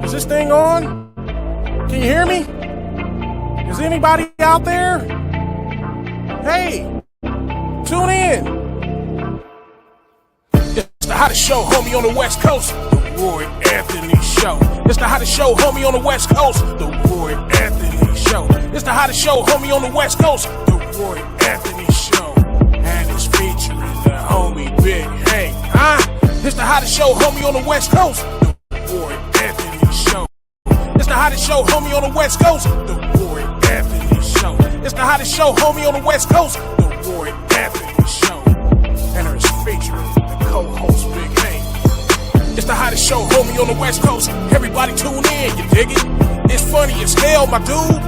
Is this thing on? Can you hear me? Is anybody out there? Hey, tune in. It's the hottest show, homie, on the West Coast. The Roy Anthony Show. It's the hottest show, homie, on the West Coast. The Roy Anthony Show. It's the hottest show, homie, on the West Coast. The Roy Anthony Show. And it's featuring the homie Big Hank. It's the hottest show, homie, on the West Coast. The Roy Anthony Show. It's the hottest show, homie, on the West Coast. The Roy Anthony Show. It's the hottest show, homie, on the West Coast. The Roy Anthony Show. And it's featuring the co-host Big Hank. It's the hottest show, homie, on the West Coast. Everybody tune in, you dig it? It's funny as hell, my dude.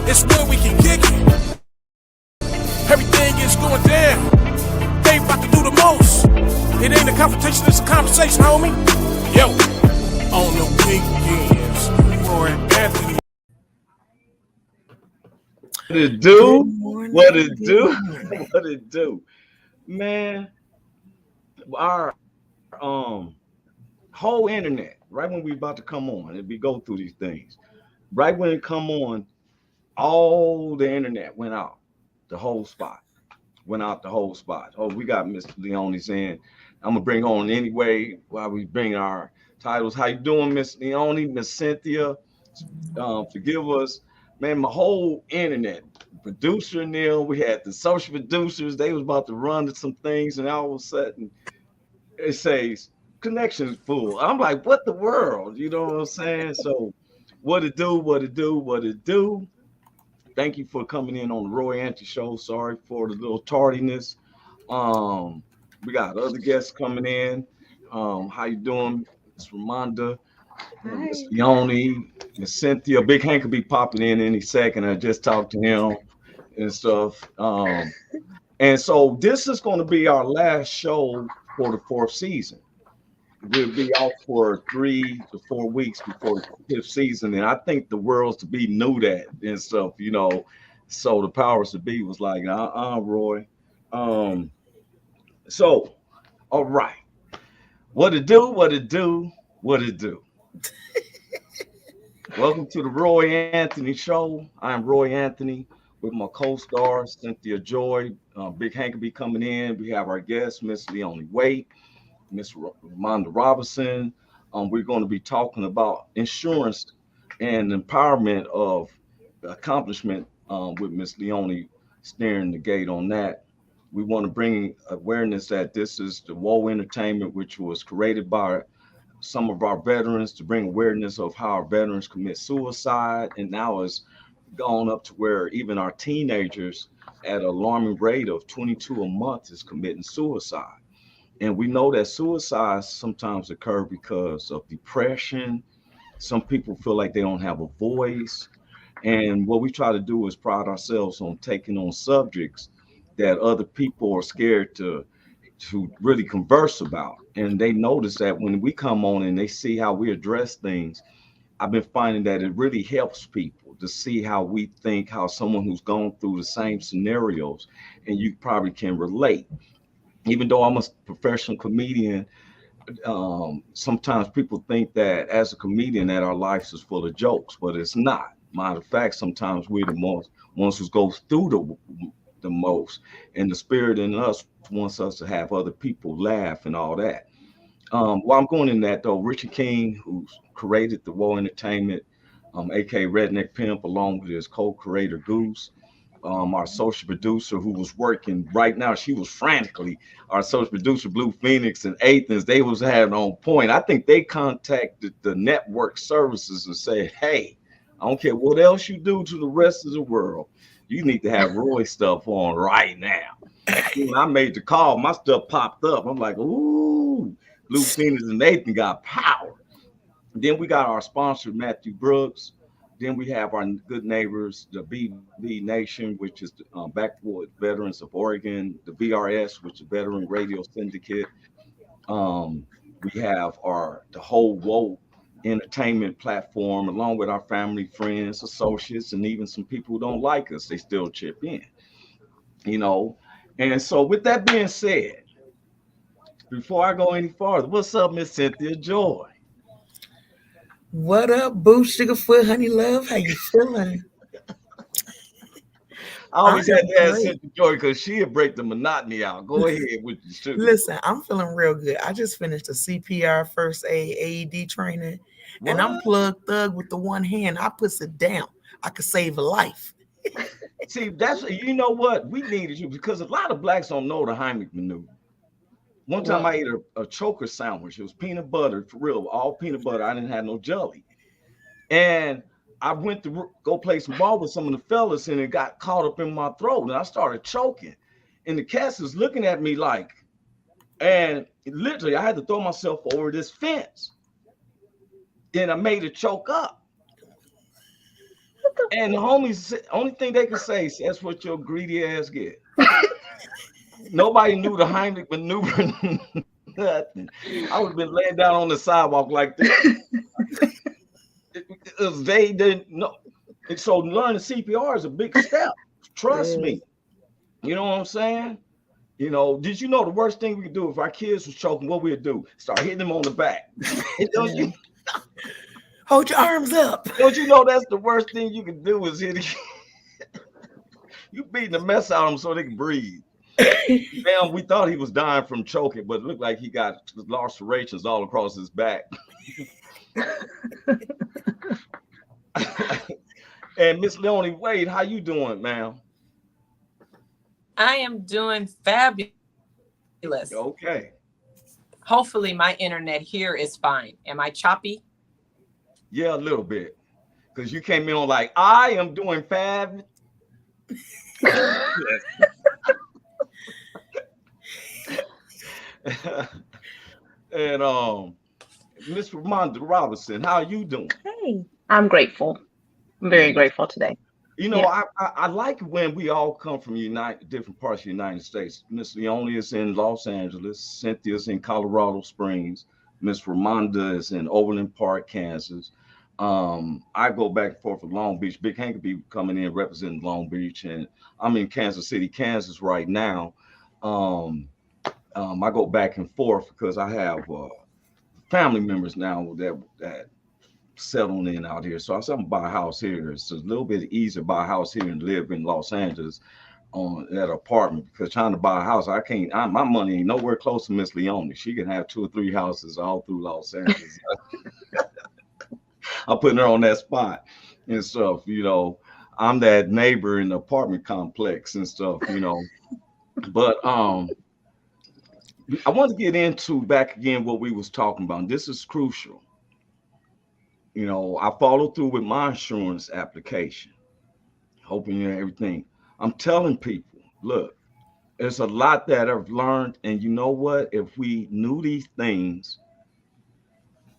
It's where we can kick it. Everything is going down. They about to do the most. It ain't a confrontation, it's a conversation, homie. Yo, on the weekends, Roy Anthony. What it do? What it do? What it do? Man, our whole internet, right when we about to come on, and we go through these things, right when it come on, all the internet went out, the whole spot. Went out the whole spot. Oh, we got Mr. Leone's in. I'm gonna bring on anyway while we bring our titles. How you doing, Miss Leone, Miss Cynthia? Forgive us, man. My whole internet, producer Neil. We had the social producers. They was about to run to some things, and all of a sudden, it says connection is full. I'm like, what the world? You know what I'm saying? So, what it do? What it do? What it do? Thank you for coming in on the Roy Anthony Show. Sorry for the little tardiness. We got other guests coming in. How you doing, Miss Ramonda, Miss Leone, Miss Cynthia? Big Hank could be popping in any second. I just talked to him and stuff. And so this is going to be our last show for the 4th season. We'll be out for 3 to 4 weeks before the 5th season, and I think the world's to be knew that and stuff, you know. So the powers to be was like, Roy. So, all right, what it do? What it do? What it do? Welcome to the Roy Anthony Show. I'm Roy Anthony with my co-star Cynthia Joi. Big Hank will be coming in. We have our guest, Miss Leone Wade, Miss Ramonda Robinson. We're going to be talking about insurance and empowerment of accomplishment with Miss Leone steering the gate on that. We want to bring awareness that this is the Woe Entertainment, which was created by some of our veterans to bring awareness of how our veterans commit suicide, and now it's gone up to where even our teenagers at an alarming rate of 22 a month is committing suicide. And we know that suicides sometimes occur because of depression. Some people feel like they don't have a voice. And what we try to do is pride ourselves on taking on subjects that other people are scared to really converse about. And they notice that when we come on and they see how we address things, I've been finding that it really helps people to see how we think, how someone who's gone through the same scenarios, and you probably can relate. Even though I'm a professional comedian, sometimes people think that as a comedian that our lives is full of jokes, but it's not. Matter of fact, sometimes we're the ones who go through the most, and the spirit in us wants us to have other people laugh and all that. While I'm going in that though, Richard King, who's created the Woe Entertainment, aka Redneck Pimp, along with his co-creator Goose, our social producer who was working right now, she was frantically, our social producer Blue Phoenix and Athens, they was having on point. I think they contacted the network services and said, hey, I don't care what else you do to the rest of the world, you need to have Roy stuff on right now. When I made the call, my stuff popped up. I'm like, ooh, Blue Phoenix and Nathan got power. Then we got our sponsor, Matthew Brooks. Then we have our good neighbors, the BV Nation, which is Backward Veterans of Oregon, the VRS, which is Veteran Radio Syndicate. We have the whole Woe Entertainment platform, along with our family, friends, associates, and even some people who don't like us, they still chip in, you know. And so with that being said, before I go any farther, what's up, Miss Cynthia Joi? What up, Boo Sugarfoot Honey Love? How you feeling? I I always had am to ask great. Cynthia Joy because she'd break the monotony out. Go ahead with the sugar. Listen, I'm feeling real good. I just finished the CPR first aid AED training, and I'm What? plug thug with the one hand. I puts it down. I could save a life. See, that's you know what we needed you because a lot of blacks don't know the Heimlich maneuver. One time Well, I ate a choker sandwich. It was peanut butter for real, all peanut butter. I didn't have no jelly, and I went to go play some ball with some of the fellas, and it got caught up in my throat, and I started choking. And the cats was looking at me like, and literally, I had to throw myself over this fence. Then I made it choke up. And the homies, only thing they could say is that's what your greedy ass get. Nobody knew the Heimlich maneuver. Nothing. I would have been laying down on the sidewalk like this. They didn't know. And so learning CPR is a big step. Trust yes. me. You know what I'm saying? You know, did you know the worst thing we could do if our kids was choking, what we'd do? Start hitting them on the back. don't, Yeah. you, Hold your arms up. don't you know that's the worst thing you can do is hit you beating the mess out of them so they can breathe. Damn, we thought he was dying from choking, but it looked like he got lacerations all across his back. And Miss Leonie Wade, how you doing, ma'am? I am doing fabulous. Okay. Hopefully, my internet here is fine. Am I choppy? Yeah, a little bit. Because you came in on like, I am doing fab. And Miss Ramonda Robinson, how you doing? Hey, I'm grateful. I'm very grateful today. You know, Yeah. I like when we all come from different parts of the United States. Miss Leonie is in Los Angeles, Cynthia's in Colorado Springs, Miss Ramonda is in Overland Park, Kansas. I go back and forth with Long Beach. Big Hank be coming in representing Long Beach, and I'm in Kansas City, Kansas right now. Um, I go back and forth because I have family members now that settling in out here. So I said I'm gonna buy a house here. It's a little bit easier to buy a house here and live in Los Angeles on that apartment because trying to buy a house, I can't. My money ain't nowhere close to Miss Leone. She can have 2 or 3 houses all through Los Angeles. I'm putting her on that spot and stuff. You know, I'm that neighbor in the apartment complex and stuff. You know, but I want to get into back again what we was talking about. And this is crucial. You know, I followed through with my insurance application, hoping everything. I'm telling people, look, there's a lot that I've learned, and you know what? If we knew these things,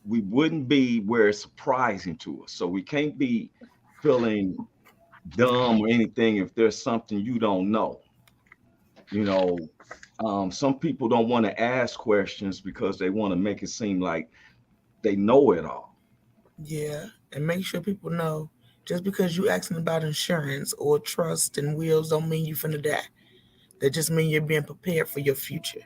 we wouldn't be where it's surprising to us. So we can't be feeling dumb or anything if there's something you don't know. You know, some people don't want to ask questions because they want to make it seem like they know it all. Yeah, and make sure people know just because you asking about insurance or trust and wills don't mean you finna die. That just mean you're being prepared for your future.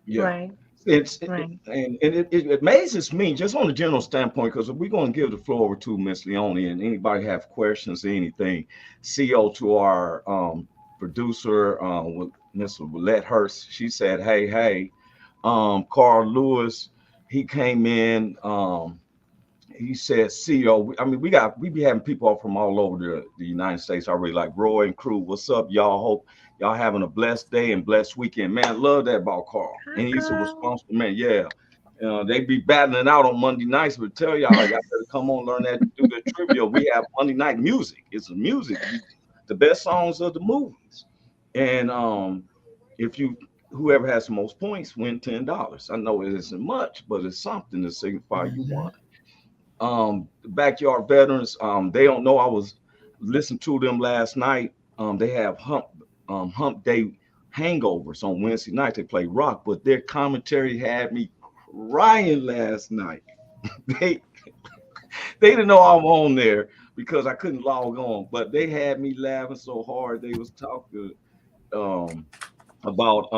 Yeah. Right. Right. It amazes me just on a general standpoint because we're going to give the floor over to Miss Leone and anybody have questions or anything. CO to our producer, Miss Willette Hurst. She said, "Hey, Carl Lewis, he came in. He said, CEO. I mean, we be having people from all over the United States already, like Roy and crew. What's up, y'all? Hope y'all having a blessed day and blessed weekend, man. Love that about Carl, Hi, and he's a Carl. responsible man. Yeah, they be battling out on Monday nights, but tell y'all better come on, learn that, do the trivia. We have Monday night music. It's a music, the best songs of the movies, and if you whoever has the most points win $10. I know it isn't much, but it's something to signify you Hmm. won. Backyard veterans, they don't know I was listening to them last night. They have hump day hangovers on Wednesday night. They play rock, but their commentary had me crying last night. they they didn't know I'm on there because I couldn't log on, but they had me laughing so hard. They was talking um about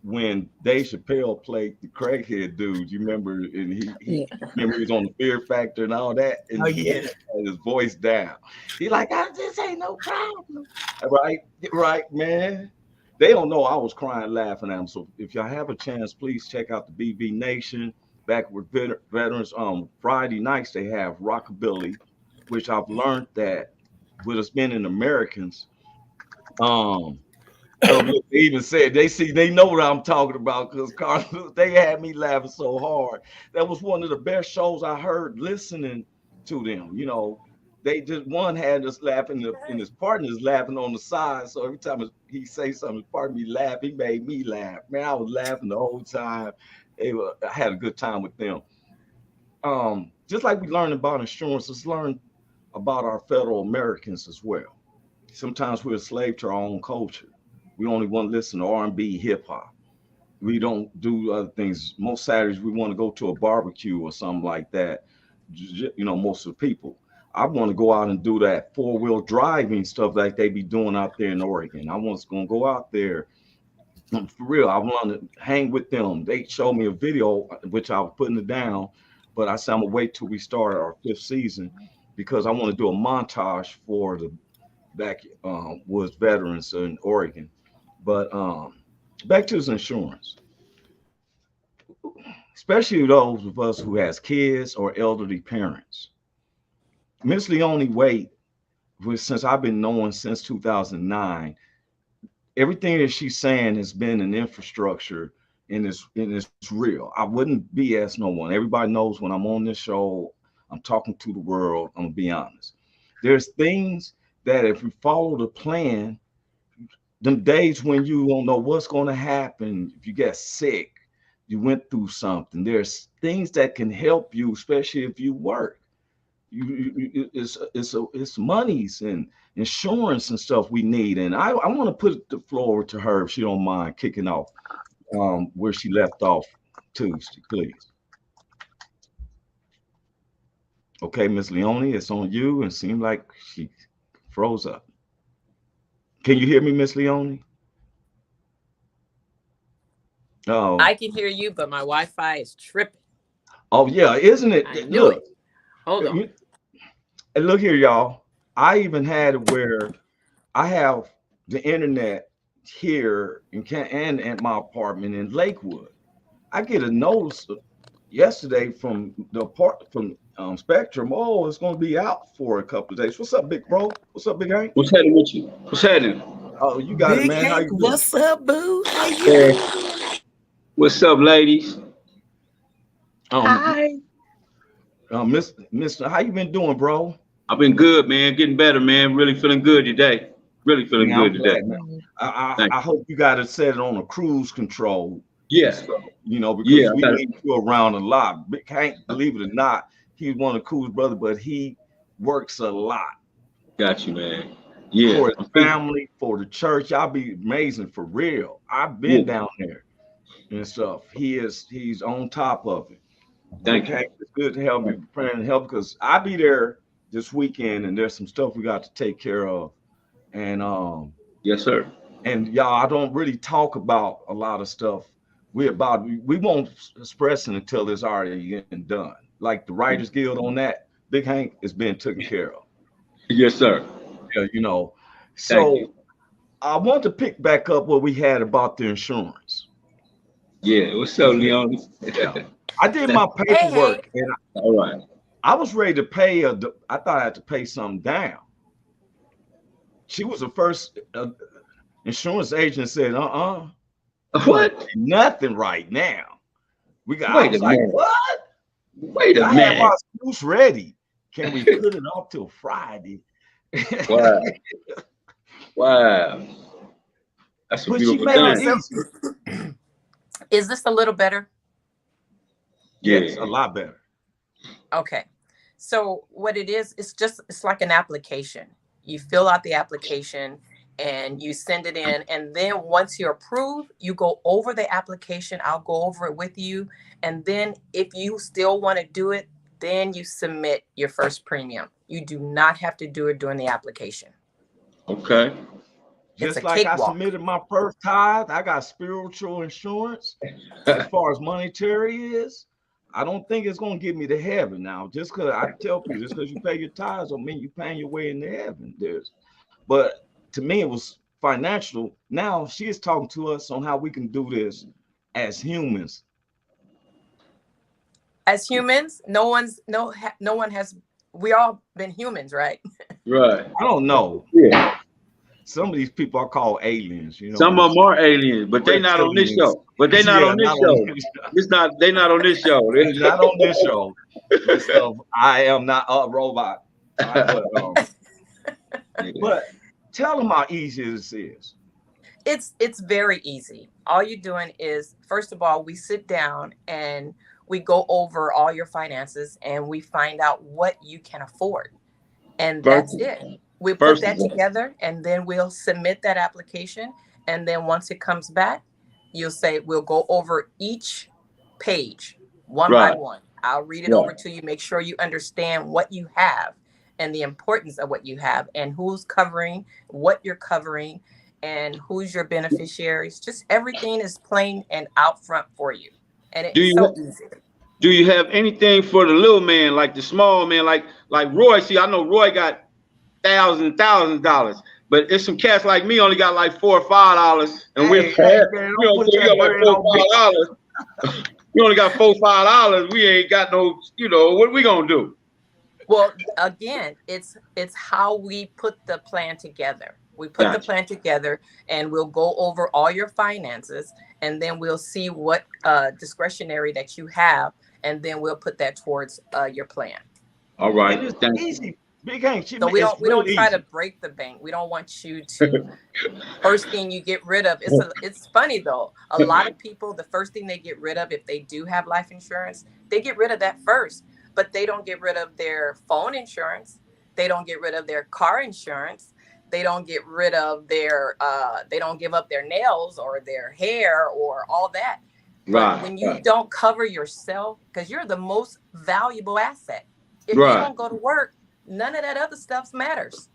when Dave Chappelle played the crackhead dude. You remember, and he remember he was on the Fear Factor and all that, and Oh yeah. had his voice down. He like, this ain't no problem, right, man. They don't know I was crying laughing at them. So if y'all have a chance, please check out the BB Nation. Back with veterans, Friday nights they have rockabilly, which I've learned that with us being in Americans, so look, they even said they know what I'm talking about because Carlos, they had me laughing so hard. That was one of the best shows I heard listening to them. You know, they just one had us laughing and his partner's laughing on the side. So every time he say something, his partner be laughing. He made me laugh. Man, I was laughing the whole time. I had a good time with them. Just like we learned about insurance, let's learn about our fellow Americans as well. Sometimes we're a slave to our own culture. We only want to listen to R&B, hip hop. We don't do other things. Most Saturdays we want to go to a barbecue or something like that. You know, most of the people. I want to go out and do that four-wheel driving stuff like they be doing out there in Oregon. I was going to go out there. For real, I want to hang with them. They showed me a video, which I was putting it down, but I said I'm going to wait till we start our 5th season because I want to do a montage for the was veterans in Oregon. But back to his insurance, especially those of us who has kids or elderly parents. Miss Leone Wade, since I've been knowing since 2009, everything that she's saying has been an infrastructure and it's real. I wouldn't BS no one. Everybody knows when I'm on this show, I'm talking to the world. I'm gonna be honest. There's things that if you follow the plan, them days when you don't know what's going to happen, if you get sick, you went through something, there's things that can help you, especially if you work. It's monies and insurance and stuff we need. And I want to put the floor to her if she don't mind kicking off where she left off Tuesday, please. Okay, Miss Leone, it's on you. And it seemed like she froze up. Can you hear me, Miss Leone? Oh, I can hear you, but my Wi-Fi is tripping. oh yeah, isn't it? I knew Look, it. Hold on. and look here, y'all. I even had it where I have the internet here and at my apartment in Lakewood. I get a notice yesterday from Spectrum. Oh, it's going to be out for a couple of days. What's up, big bro? What's up, big Hank? What's happening with you? What's happening? Oh, you got Big it, man. How Hank, you doing? what's up, boo? How you Hey, doing? what's up, ladies? Hi. Mister, how you been doing, bro? I've been good, man. Getting better, man. Really feeling good today. Really feeling Man, I'm good today. glad, man. Thank I hope you got it set on a cruise control. Yeah. You know, because Yeah. we need you around a lot. Big Hank, believe it or not, he's one of the coolest brothers, but he works a lot Got you, man. Yeah. for his family, for the church. Y'all be amazing for real. I've been down there and stuff. He's on top of it. Thank you. Okay, it's good to help you, praying to help because I'll be there this weekend and there's some stuff we got to take care of. And Yes, sir. and y'all, I don't really talk about a lot of stuff. We won't express it until it's already getting done. Like the Writers Guild on that, Big Hank is being taken care of. Yes, sir. Yeah, you know. Thank So you. I want to pick back up what we had about the insurance. Yeah. What's up, Leon? Yeah. I did my paperwork and All right. I was ready to pay I thought I had to pay something down. She was the first insurance agent said, What? nothing right now. I Wait was a like, minute. what? Wait a I had my minute. excuse ready. Can we put it off till Friday? Wow. Wow. That's a But she beautiful made it thing. easy. Is this a little better? Yeah. Yes, a lot better. Okay. So what it is, it's like an application. You fill out the application and you send it in. And then once you're approved, you go over the application. I'll go over it with you. And then if you still want to do it, then you submit your first premium. You do not have to do it during the application. Okay. It's a Just like I cakewalk. submitted my first tithe, I got spiritual insurance. As far as monetary is, I don't think it's gonna get me to heaven now. Just because I tell people, just because you pay your tithes don't mean you paying your way into heaven. But to me, it was financial. Now she is talking to us on how we can do this as humans. As humans, no one has. We all been humans, right? Right. I don't know. Yeah. Some of these people are called aliens, you know. Some of them are aliens, but they not on this reptilians. show. But they not Yeah, on this not show. on this show. It's not. They not on this show. Not on this show. So I am not a robot. But tell them how easy this is. It's very easy. All you're doing is, first of all, we sit down and we go over all your finances and we find out what you can afford. And that's it. We put that together and then we'll submit that application. And then once it comes back, you'll say, we'll go over each page one by one. I'll read it over to you. Make sure you understand what you have and the importance of what you have and who's covering, what you're covering, and who's your beneficiaries. Just everything is plain and out front for you. And it's so easy. Do you have anything for the little man, like the small man, like Roy? See, I know Roy got thousands of dollars, but it's some cats like me only got like $4 or $5, and we got like $4 or $5. We only got $4 or $5. We ain't got no, what we gonna do? Well, again, it's how we put the plan together. We put the plan together and we'll go over all your finances and then we'll see what discretionary that you have. And then we'll put that towards your plan. All right. And it's easy. Big Hank. So we don't try to break the bank. We don't want you to first thing you get rid of. It's funny though. A lot of people, the first thing they get rid of if they do have life insurance, they get rid of that first. But they don't get rid of their phone insurance. They don't get rid of their car insurance. They don't get rid of their they don't give up their nails or their hair or all that. But when you don't cover yourself, because you're the most valuable asset. If you don't go to work, none of that other stuff matters.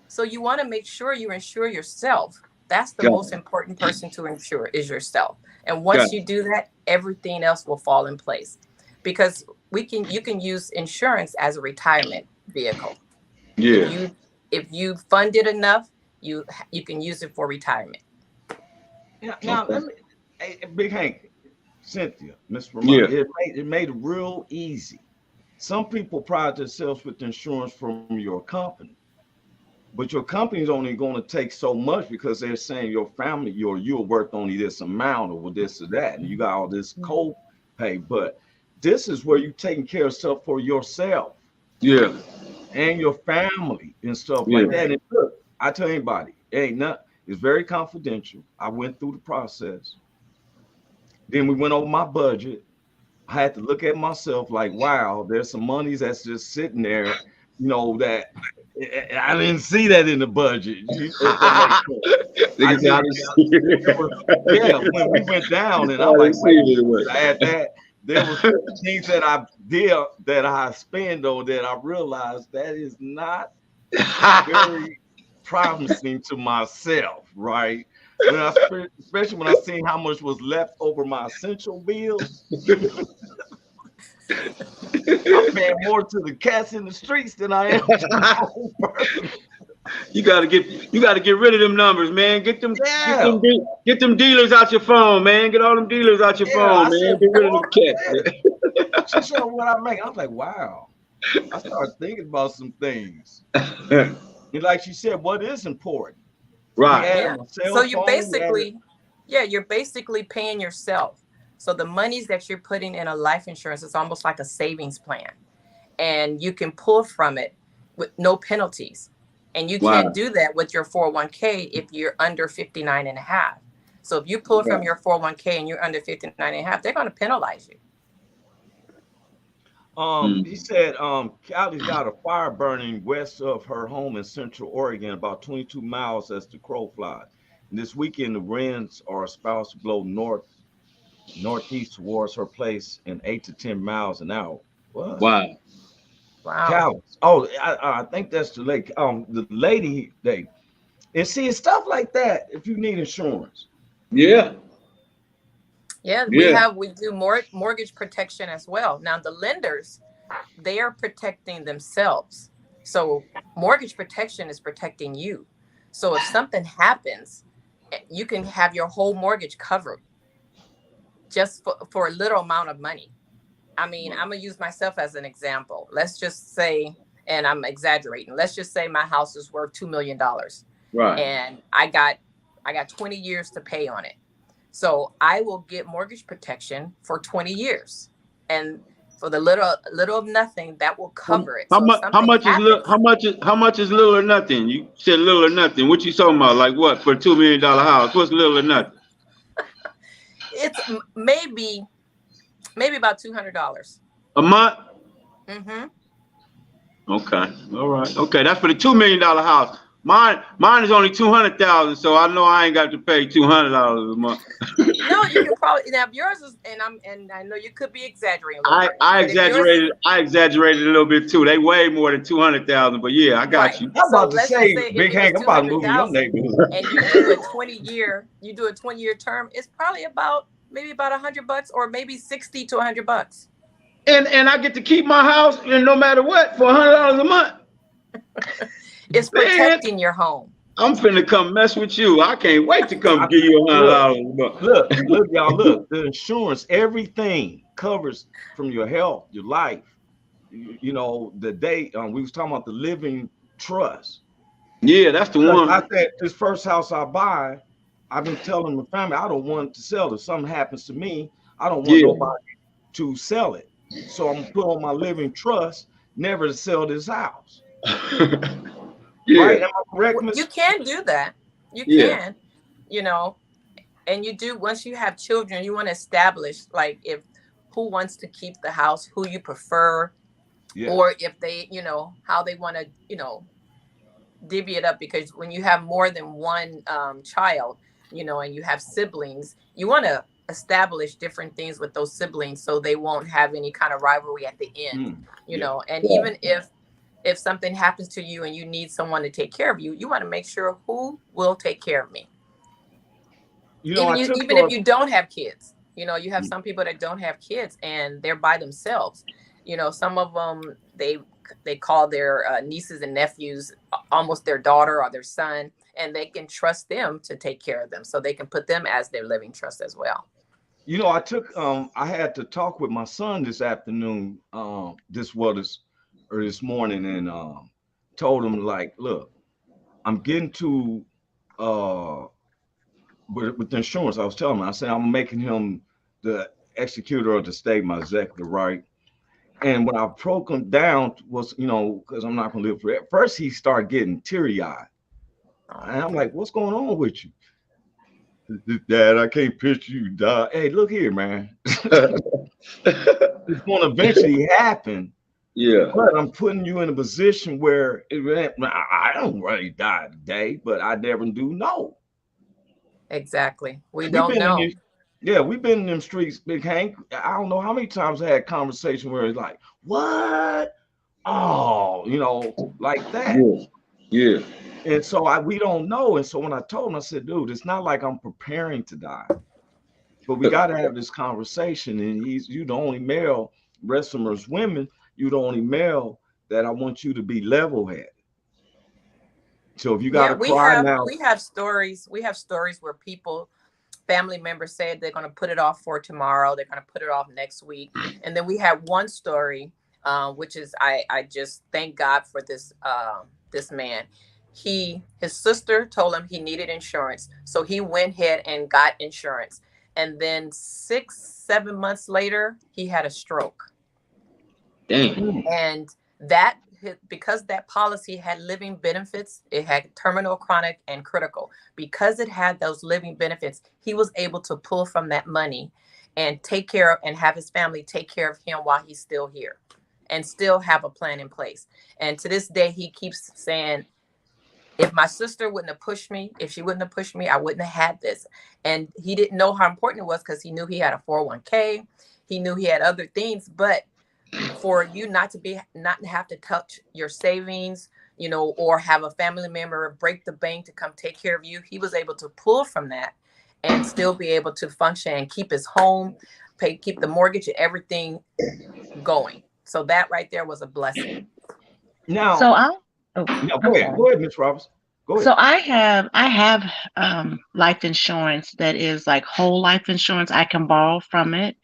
So you want to make sure you insure yourself. That's the most important person to insure is yourself. And once you do that, everything else will fall in place. Because you can use insurance as a retirement vehicle. Yeah. If you fund it enough, you can use it for retirement. Now let me, Big Hank. Cynthia, Miss Ramon, it made it real easy. Some people pride themselves with insurance from your company, but your company's only going to take so much because they're saying your family, you're worth only this amount or this or that, and you got all this co-pay. But this is where you're taking care of stuff for yourself, and your family and stuff like that. And look, I tell anybody, it ain't nothing. It's very confidential. I went through the process. Then we went over my budget. I had to look at myself like, wow, there's some monies that's just sitting there, that I didn't see that in the budget. When we went down and I'm like, wait, I had that. There was things that I did that I spend on that I realized that is not very promising to myself, right? Especially when I seen how much was left over my essential bills. I'm paying more to the cats in the streets than I am to the whole person. You gotta get rid of them numbers, man. Get them dealers out your phone, man. Get all them dealers out your phone, man. Get rid of them cats. She showed what I make. I was like, wow. I started thinking about some things. And like she said, what is important? Right. So you basically, you're basically paying yourself. So the monies that you're putting in a life insurance is almost like a savings plan. And you can pull from it with no penalties. And you can't do that with your 401k if you're under 59 and a half. So if you pull from your 401k and you're under 59 and a half, they're going to penalize you. He said Callie's got a fire burning west of her home in Central Oregon, about 22 miles as the crow flies. And this weekend, the winds are supposed to blow northeast towards her place in 8 to 10 miles an hour. What? Wow. Callie. Oh, I think that's the lake. The lady, And see, it's stuff like that if you need insurance. Yeah. Yeah, Yeah. we do mortgage protection as well. Now the lenders, they are protecting themselves. So mortgage protection is protecting you. So if something happens, you can have your whole mortgage covered just for a little amount of money. I mean, I'm gonna use myself as an example. Let's just say, and I'm exaggerating, let's just say my house is worth $2 million Right. and I got 20 years to pay on it. So I will get mortgage protection for 20 years. And for the little of nothing, that will cover it. How So if much? How something much is little? happens, How much is little or nothing? You said little or nothing. What you talking about? Like what for a $2 million house? What's little or nothing? it's maybe about $200 A month? Mm-hmm. Okay. All right. Okay. That's for the $2 million house. Mine is only 200,000, so I know I ain't got to pay $200 a month. No, you can probably, now if yours is, and I know you could be exaggerating a little bit, I but if yours- exaggerated. I exaggerated a little bit too. They way more than 200,000, but yeah, I got Right. you. I'm about So to let's say, just say Big if Hank, it's I'm about to move in your 200,000 neighborhood. and you do a 20-year term, it's probably maybe about $100 or maybe $60 to $100. And I get to keep my house, and no matter what, for $100 a month. It's Man, protecting your home. I'm finna come mess with you. I can't wait to come give you $100 a month. Look, y'all, look. The insurance, everything covers from your health, your life. You know, the day we was talking about the living trust. Yeah, that's the Because one. I said this first house I buy, I've been telling my family I don't want to sell it. If something happens to me, I don't want Yeah. nobody to sell it. So I'm gonna put on my living trust never to sell this house. Yeah. Right? Am I correct, Miss? You can do that. You Yeah. can, you know, and you do, once you have children, you want to establish like if who wants to keep the house, who you prefer, Yeah. or if they, how they want to, divvy it up. Because when you have more than one child, and you have siblings, you want to establish different things with those siblings so they won't have any kind of rivalry at the end, and even if something happens to you and you need someone to take care of you, you want to make sure who will take care of me. Even if you don't have kids, you have some people that don't have kids and they're by themselves. Some of them, they call their nieces and nephews almost their daughter or their son, and they can trust them to take care of them, so they can put them as their living trust as well. I had to talk with my son this afternoon, this morning, and told him, like, look, I'm getting to with the insurance. I was telling him, I said, I'm making him the executor of the state, my executive, right? And when I broke him down was, because I'm not gonna live forever. First, he started getting teary-eyed. And I'm like, what's going on with you? Dad, I can't picture you die. Hey, look here, man. It's gonna eventually happen. Yeah. But I'm putting you in a position where I don't really die today, but I never do know. Exactly. We don't know. We've been in them streets, Big Hank. I don't know how many times I had conversation where it's like, what? Oh, like that. Yeah. And so we don't know. And so when I told him, I said, dude, it's not like I'm preparing to die, but we got to have this conversation. And you the only male, rest of them is women. You the only male that I want you to be level-headed. So if you got to cry now. We have stories where family members said they're going to put it off for tomorrow. They're going to put it off next week. And then we have one story, which is, I just thank God for this man. His sister told him he needed insurance. So he went ahead and got insurance. And then 6-7 months later, he had a stroke. Dang. And because that policy had living benefits, it had terminal, chronic, and critical. Because it had those living benefits, he was able to pull from that money and take care of and have his family take care of him while he's still here and still have a plan in place. And to this day, he keeps saying, if my sister wouldn't have pushed me, I wouldn't have had this. And he didn't know how important it was because he knew he had a 401k. He knew he had other things, but for you not to have to touch your savings, you know, or have a family member break the bank to come take care of you, he was able to pull from that and still be able to function and keep his home, keep the mortgage and everything going. So that right there was a blessing. Now, So now I'm go ahead. sorry. Go ahead, Miss Roberts. Go ahead. So I have life insurance that is like whole life insurance. I can borrow from it.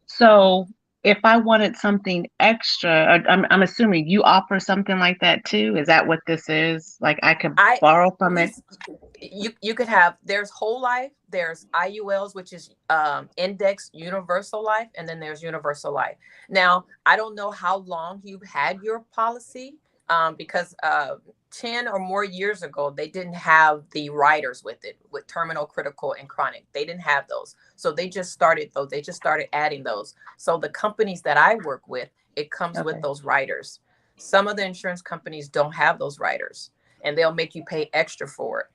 So if I wanted something extra, I'm assuming you offer something like that too. Is that what this is? Like I could borrow from it? You could have, there's whole life, there's IULs, which is index universal life, and then there's universal life. Now, I don't know how long you've had your policy, because 10 or more years ago, they didn't have the riders with it, with terminal, critical, and chronic. They didn't have those. So they just started those. They just started adding those. So the companies that I work with, it comes with those riders. Some of the insurance companies don't have those riders, and they'll make you pay extra for it.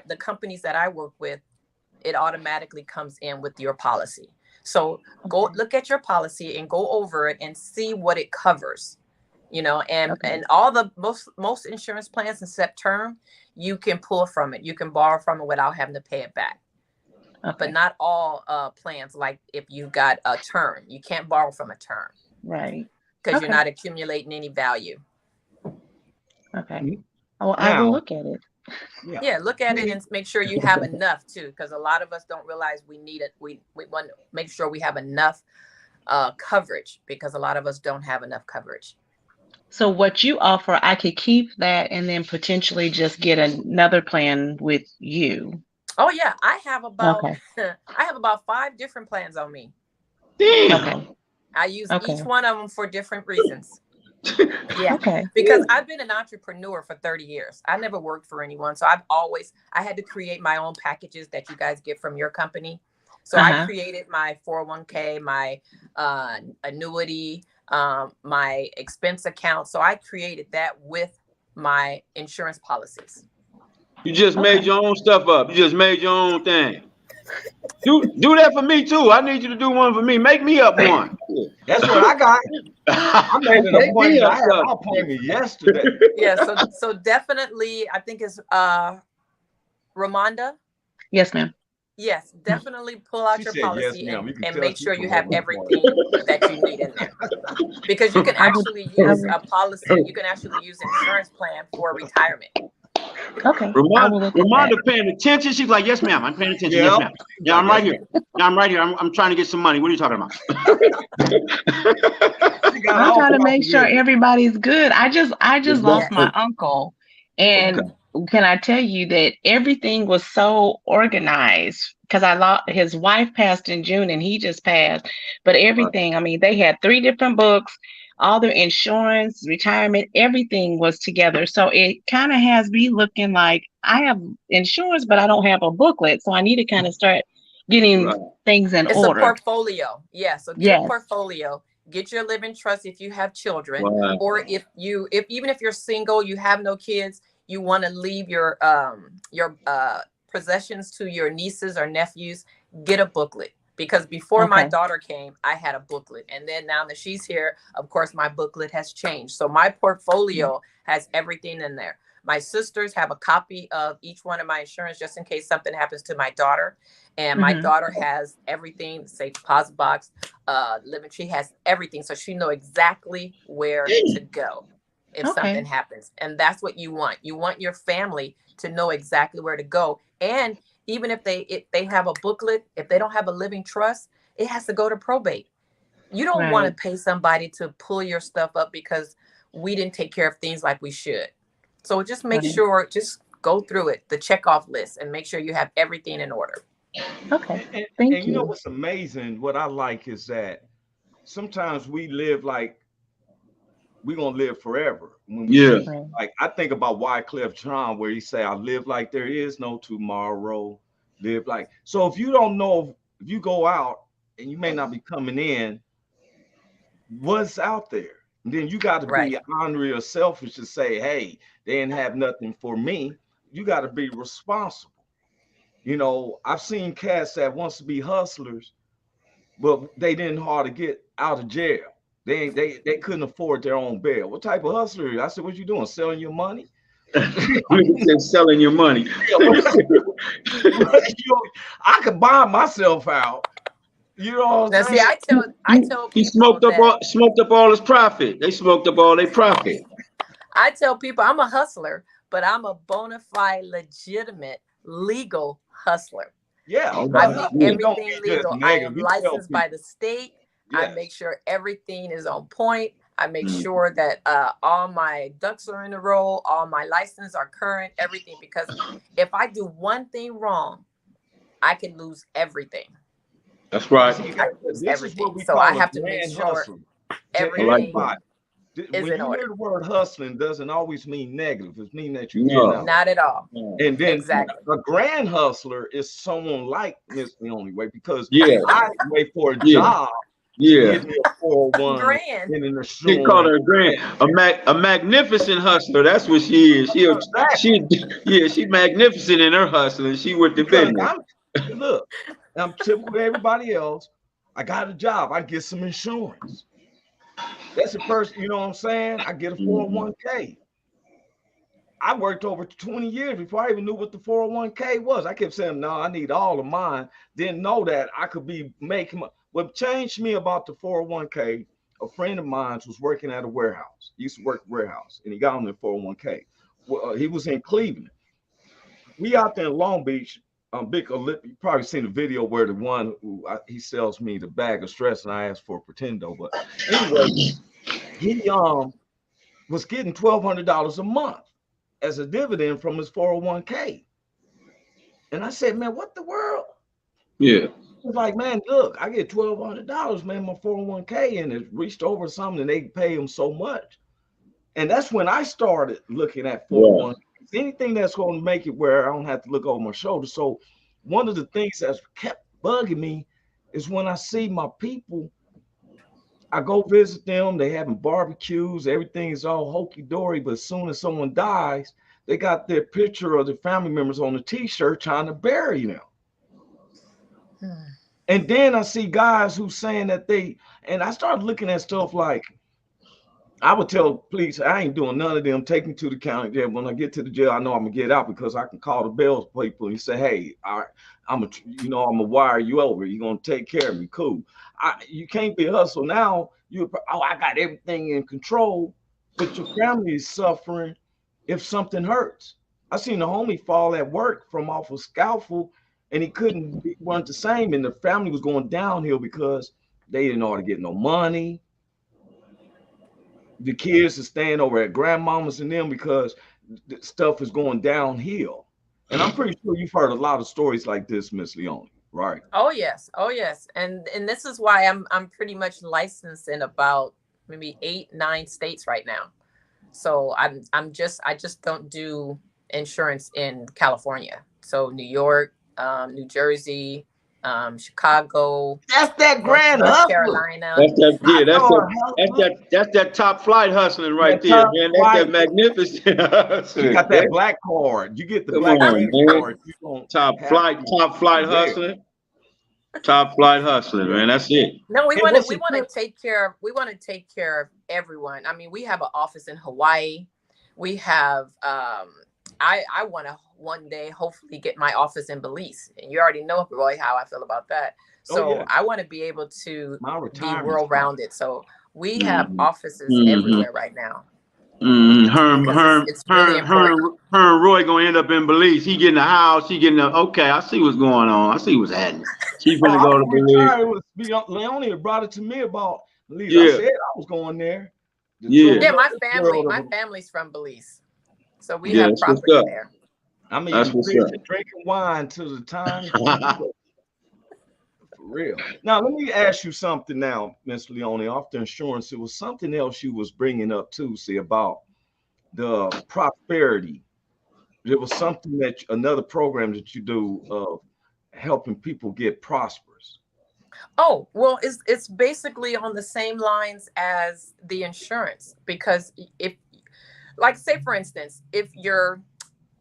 The companies that I work with, it automatically comes in with your policy. So go look at your policy and go over it and see what it covers. You know, and all the most insurance plans except term, you can pull from it. You can borrow from it without having to pay it back. But not all plans, like if you got a term, you can't borrow from a term. Right. Because you're not accumulating any value. Okay. Oh, I will look at it. Yeah, look at it and make sure you have enough too, because a lot of us don't realize we need it. We want to make sure we have enough coverage, because a lot of us don't have enough coverage. So what you offer, I could keep that and then potentially just get another plan with you. Oh yeah, I have about I have about 5 different plans on me. Damn. I use each one of them for different reasons. Yeah. Okay. Because I've been an entrepreneur for 30 years. I never worked for anyone. So I had to create my own packages that you guys get from your company. So I created my 401k, my annuity, my expense account. So I created that with my insurance policies. You just made your own stuff up. You just made your own thing. Do that for me too. I need you to do one for me. Make me up one. That's what I got. I made an appointment. I had an appointment yesterday. Yeah, so definitely, I think it's Ramonda. Yes, ma'am. Yes, definitely pull out your policy yes, and make sure you have everything that you need in there. Because you can actually use a policy, you can actually use an insurance plan for retirement. Okay. Ramonda paying attention. She's like, yes, ma'am. I'm paying attention. Yes, ma'am. Yeah, I'm right here. Yeah, I'm right here. I'm trying to get some money. What are you talking about? I'm trying to make sure everybody's good. I just lost my uncle. And can I tell you that everything was so organized, because his wife passed in June and he just passed. But everything, I mean, they had 3 different books, all their insurance, retirement, everything was together. So it kind of has me looking like I have insurance, but I don't have a booklet. So I need to kind of start getting things in order. It's a portfolio. Yeah. So get a portfolio. Get your living trust if you have children, or even if you're single, you have no kids, you want to leave your possessions to your nieces or nephews, get a booklet. Because before my daughter came, I had a booklet. And then now that she's here, of course, my booklet has changed. So my portfolio has everything in there. My sisters have a copy of each one of my insurance, just in case something happens to my daughter. And my daughter has everything, say deposit box, living tree, has everything. So she knows exactly where to go if something happens. And that's what you want. You want your family to know exactly where to go. And even if they have a booklet, if they don't have a living trust, it has to go to probate. You don't want to pay somebody to pull your stuff up because we didn't take care of things like we should. So just make sure, just go through it, the checkoff list, and make sure you have everything in order. Okay. Thank you. You know what's amazing? What I like is that sometimes we live like we're gonna live forever. Like I think about Wycliffe Jean, where he say, "I live like there is no tomorrow." Live like so. If you don't know, if you go out and you may not be coming in, what's out there? And then you got to be honorary or selfish to say, "Hey, they didn't have nothing for me." You got to be responsible. You know, I've seen cats that wants to be hustlers, but they didn't know how to get out of jail. They couldn't afford their own bed. What type of hustler are you? I said, what you doing? Selling your money? Selling your money. I could buy myself out. You know what I'm Now, saying? see, I tell He people smoked up all his profit. They smoked up all their profit. I tell people I'm a hustler, but I'm a bona fide, legitimate, legal hustler. Yeah, I make everything legal. I am licensed by the state. Yes. I make sure everything is on point. I make sure that all my ducks are in a row, all my licenses are current, everything. Because if I do one thing wrong, I can lose everything. That's right. This is what we so call I have to grand make sure hustling. everything is when in you order. hear the word hustling, doesn't always mean negative. It means that you not at all. And then a grand hustler is someone like Miss Leone Way, because I wait for a job. Give me a 401 grand. in an assurance. They call her a grand, a magnificent hustler. That's what she is. She magnificent in her hustling. She with the business. I'm typical with everybody else. I got a job. I get some insurance. That's the first, you know what I'm saying? I get a 401k. I worked over 20 years before I even knew what the 401k was. I kept saying, no, I need all of mine. Didn't know that I could be making. What changed me about the 401k, a friend of mine was working at a warehouse. He used to work at a warehouse, and he got on the 401k. Well, he was in Cleveland. We out there in Long Beach. You probably seen the video where the one who he sells me the bag of stress, and I asked for a Pretendo. But anyway, he was getting $1,200 a month as a dividend from his 401k. And I said, man, what the world? Yeah. He was like, man, look, I get $1,200, man, my 401k, and it reached over something, and they pay him so much. And that's when I started looking at 401k. Anything that's going to make it where I don't have to look over my shoulder. So one of the things that's kept bugging me is when I see my people, I go visit them, they having barbecues, everything is all hokey-dory, but as soon as someone dies, they got their picture of their family members on the t-shirt trying to bury them. And then I see guys who saying that and I started looking at stuff like, I would tell police, I ain't doing none of them. Take me to the county jail. When I get to the jail, I know I'm gonna get out because I can call the bells people and say, hey, I'm gonna wire you over. You're gonna take care of me. Cool. You can't be a hustle now. I got everything in control, but your family is suffering if something hurts. I seen a homie fall at work from off a scaffold, and he weren't the same, and the family was going downhill because they didn't know how to get no money. The kids are staying over at grandmama's and them because the stuff is going downhill. And I'm pretty sure you've heard a lot of stories like this, Miss Leone, right? Oh yes. And this is why I'm pretty much licensed in about maybe 8-9 states right now. So I just don't do insurance in California. So New York, New Jersey, Chicago. That's that grand North hustle. Carolina. That's that top flight hustling right there, man. That's that magnificent hustling. You got that black card. You get the black card. Top flight hustling. Top flight hustling, man. That's it. No, we want to take care of everyone. I mean, we have an office in Hawaii. We have I want to one day hopefully get my office in Belize. And you already know, Roy, how I feel about that. So I want to be able to be world-rounded. So we have offices everywhere right now. Her and Roy gonna end up in Belize. He getting a house. Okay, I see what's going on. I see what's happening. She's gonna go to Belize. Leone brought it to me about Belize. I said I was going there. My family's from Belize. So we have property there. I mean, drinking wine till the time. For real. Now, let me ask you something now, Miss Leone, off the insurance. It was something else you was bringing up too, see, about the prosperity. There was something another program that you do of helping people get prosperous. Oh, well, it's basically on the same lines as the insurance, because say for instance, if your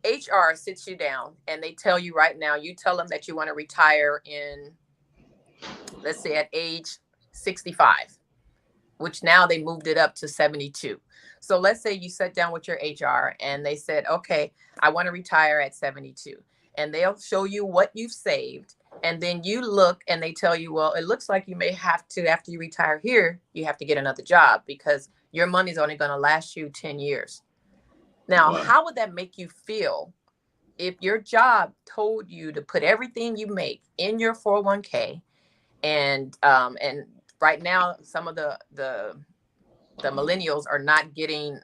HR sits you down and they tell you right now, you tell them that you want to retire in, let's say at age 65. which now they moved it up to 72. So let's say you sat down with your HR and they said, okay, I want to retire at 72. And they'll show you what you've saved. And then you look and they tell you, well, it looks like you may have to, after you retire here, you have to get another job because your money's only going to last you 10 years. Now, how would that make you feel if your job told you to put everything you make in your 401k? And right now, some of the millennials are not getting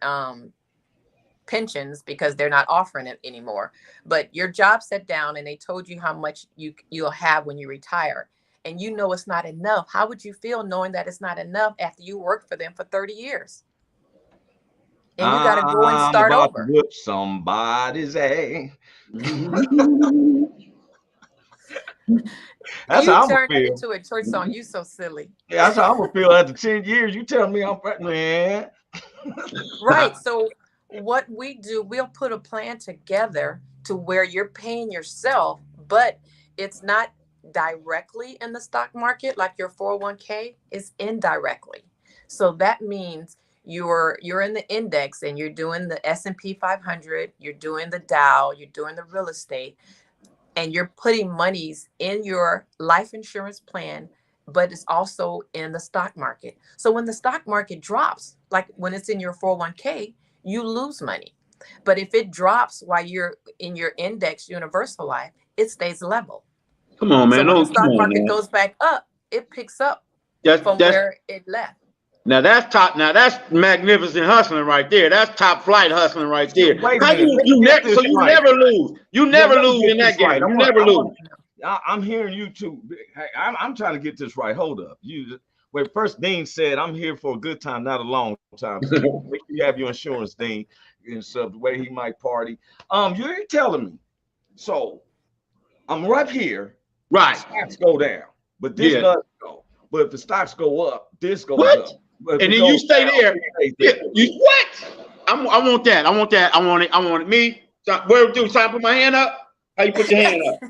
pensions because they're not offering it anymore. But your job sat down and they told you how much you'll have when you retire, and you know it's not enough. How would you feel knowing that it's not enough after you worked for them for 30 years? And you got to go and start over. To whip somebody's ass. That's you how I'm turned feel. it into a church song. You so silly. Yeah, that's how I'm gonna feel after 10 years. You tell me I'm man. Right. So what we do, we'll put a plan together to where you're paying yourself, but it's not directly in the stock market like your 401k is indirectly. So that means you're in the index and you're doing the S&P 500, you're doing the Dow, you're doing the real estate, and you're putting monies in your life insurance plan, but it's also in the stock market. So when the stock market drops, like when it's in your 401k, you lose money. But if it drops while you're in your index universal life, it stays level. Come on, man. So when the stock market goes back up, it picks up from where it left. Now that's magnificent hustling right there. That's top flight hustling right there. How you never lose. You never lose in that game. You never lose. I'm hearing you too. I'm trying to get this right. Hold up. First Dean said, I'm here for a good time, not a long time. So make sure you have your insurance, Dean, and so the way he might party. You're telling me. So I'm right here. Right. Stocks go down, but this doesn't go. But if the stocks go up, this goes up. And then you stay there. You what? I want that. I want that. I want it. Me. Where do I put my hand up? How you put your hand up?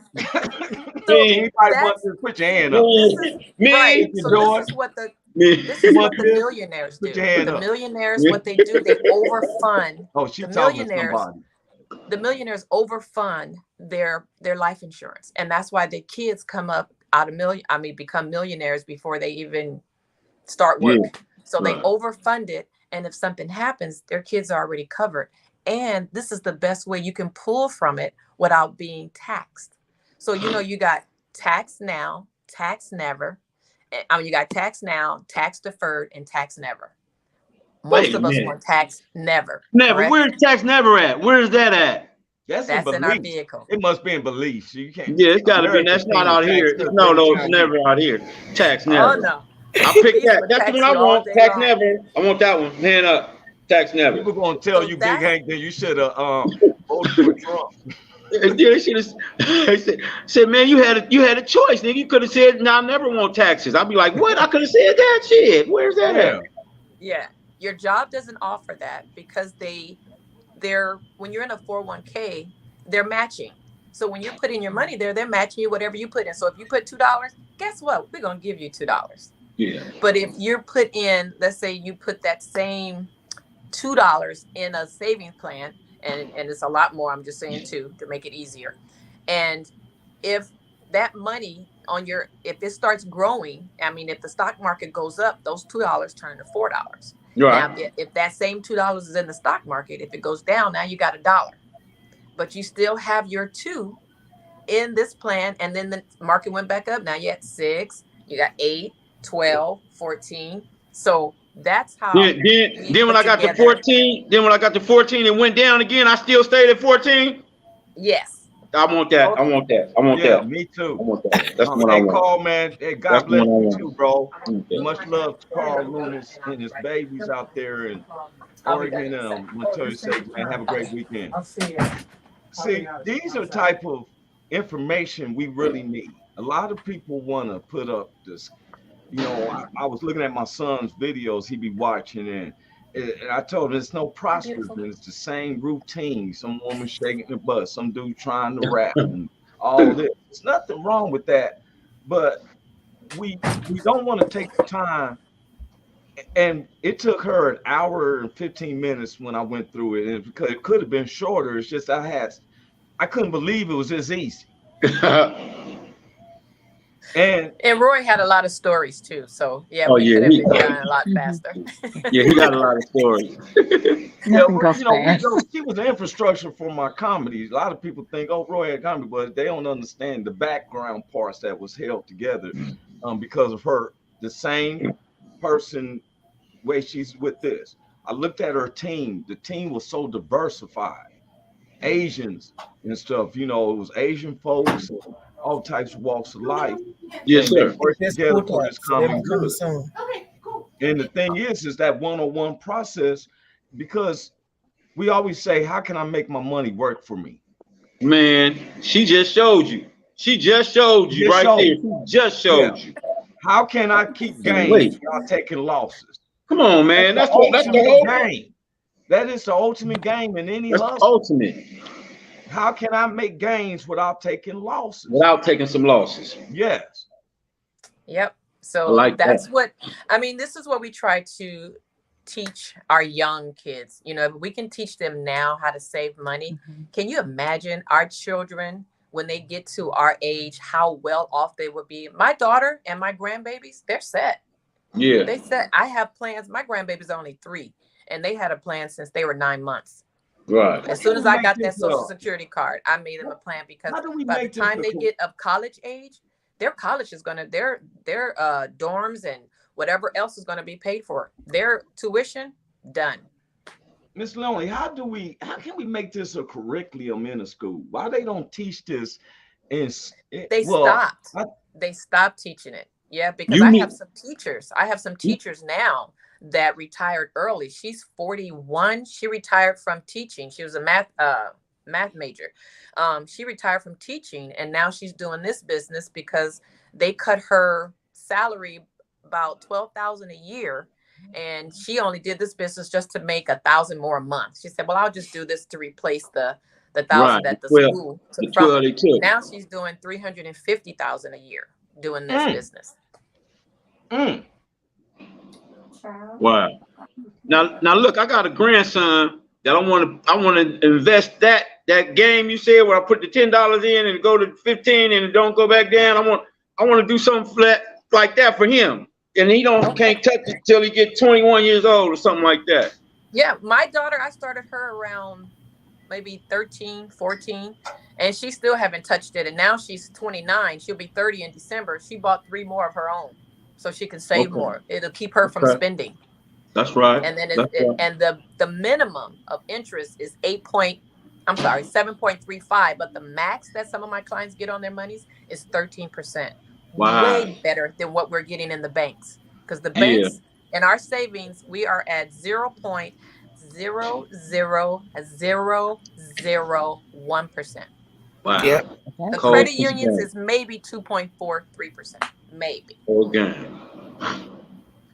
Anybody wants to put your hand up? Right. So this is what the millionaires do. The millionaires, what they do, they overfund. Oh, she's talking to somebody. The millionaires overfund their life insurance, and that's why their kids come up become millionaires before they even start work. Yeah. So they overfund it, and if something happens, their kids are already covered. And this is the best way you can pull from it without being taxed. So you got tax now, tax never. You got tax now, tax deferred, and tax never. Most of us want tax never. Never. Correct? Where's tax never at? Where's that at? That's in our vehicle. It must be in beliefs. You can't. Yeah, it's got to be. That's not out here. No, it's never out here. Tax never. Oh no. I pick that. That's what I want. Tax never. I want that one. Hand up. Tax never. People gonna tell you, Big Hank, that you should have voted for Trump. They should have said, man, you had a choice, nigga. You could have said, no, I never want taxes. I'd be like, what? I could have said that shit. Where's that at? Yeah. Your job doesn't offer that because they're when you're in a 401k, they're matching. So when you're putting your money there, they're matching you whatever you put in. So if you put $2, guess what? We're gonna give you $2. Yeah. But if you're put in, let's say you put that same $2 in a savings plan, and it's a lot more, I'm just saying too, to make it easier. And if that money if it starts growing, if the stock market goes up, those $2 turn to $4. Right. Now, if that same $2 is in the stock market, if it goes down, now you got $1. But you still have your $2 in this plan, and then the market went back up. Now you at 6, you got 8, 12, 14. So that's how. Then when I got to 14, it went down again. I still stayed at 14. Yes. I want that. Okay. I want that. Me too. I want that. That's what I want. Carl, man. Hey, God bless you too, bro. Much love to Carl Loomis and his babies out there in Oregon. I'm gonna tell you something, man. Have a great weekend. I'll see you. See, these are type of information we really need. A lot of people want to put up this. I was looking at my son's videos he be watching, and I told him it's no prosperous, it's the same routine. Some woman shaking the butt, some dude trying to rap, and all this. There's nothing wrong with that, but we don't want to take the time And it took her an hour and 15 minutes when I went through it, and because it could have been shorter. It's just I couldn't believe it was this easy. And Roy had a lot of stories too. So yeah, Oh we yeah, could have been done a lot faster. yeah, he got a lot of stories. Nothing goes fast. she was the infrastructure for my comedy. A lot of people think, oh, Roy had comedy, but they don't understand the background parts that was held together because of her, the same person way she's with this. I looked at her team. The team was so diversified. Asians and stuff, it was Asian folks, all types of walks of life. Yes, and sir. they work together for this common good. Okay, cool. And the thing is that one-on-one process, because we always say, how can I make my money work for me? Man, she just showed you. She just showed you right there. She just showed you. How can I keep gains without taking losses? Come on, man. That's the whole game. That is the ultimate game in any hustle. Ultimate. How can I make gains without taking losses? Without taking some losses. Yes. Yep. So that's what this is what we try to teach our young kids. If we can teach them now how to save money, can you imagine our children when they get to our age, how well off they would be? My daughter and my grandbabies, they're set. Yeah. They said, I have plans. My grandbaby's only 3, and they had a plan since they were 9 months. Right. As soon as I got that Social Security card, I made them a plan because by the time they get of college age, their college is gonna their dorms and whatever else is gonna be paid for. Their tuition done. Miss Lonely, how can we make this a curriculum in a school? Why they don't teach this? They stopped teaching it. Yeah, because I have some teachers now that retired early. She's 41. She retired from teaching. She was a math major. She retired from teaching, and now she's doing this business because they cut her salary about $12,000 a year, and she only did this business just to make $1,000 more a month. She said, "Well, I'll just do this to replace the $1,000 that the school took from her." Now she's doing $350,000 a year doing this business. Wow. Now look, I got a grandson that I want to invest that game you said where I put the $10 in and go to 15 and it don't go back down. I want to do something like that for him. And he can't touch it till he get 21 years old or something like that. Yeah, my daughter, I started her around maybe 13, 14, and she still haven't touched it. And now she's 29. She'll be 30 in December. She bought 3 more of her own so she can save more. It'll keep her from spending. That's right. And then the minimum of interest is 7.35, but the max that some of my clients get on their monies is 13%. Wow. Way better than what we're getting in the banks, because the banks in our savings, we are at 0.00001%. Wow. Yep. The credit unions is maybe 2.43%, maybe. Okay. All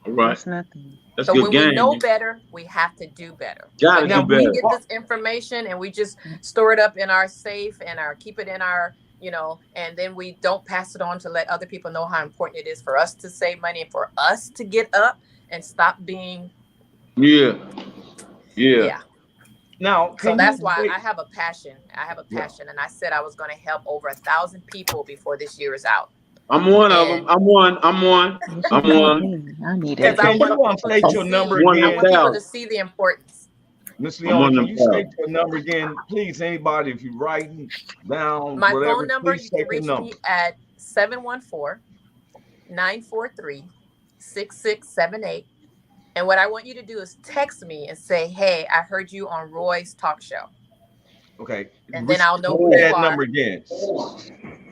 right. That's nothing. That's so good when game. we know better, we have to do better. Gotta do better. We get this information and we just store it up in our safe and keep it in our, and then we don't pass it on to let other people know how important it is for us to save money and for us to get up and stop being. Yeah. Now, so that's why I have a passion. And I said I was going to help over 1,000 people before this year is out. I'm one of them. I'm one. I need it. Can you state your number again? I want people to see the importance. Miss Leon, can you state your number again? Please, anybody, if you're writing down my whatever, phone number, you can reach me at 714-943-6678. And what I want you to do is text me and say, "Hey, I heard you on Roy's talk show." Okay. And then I'll know who you are. Number again.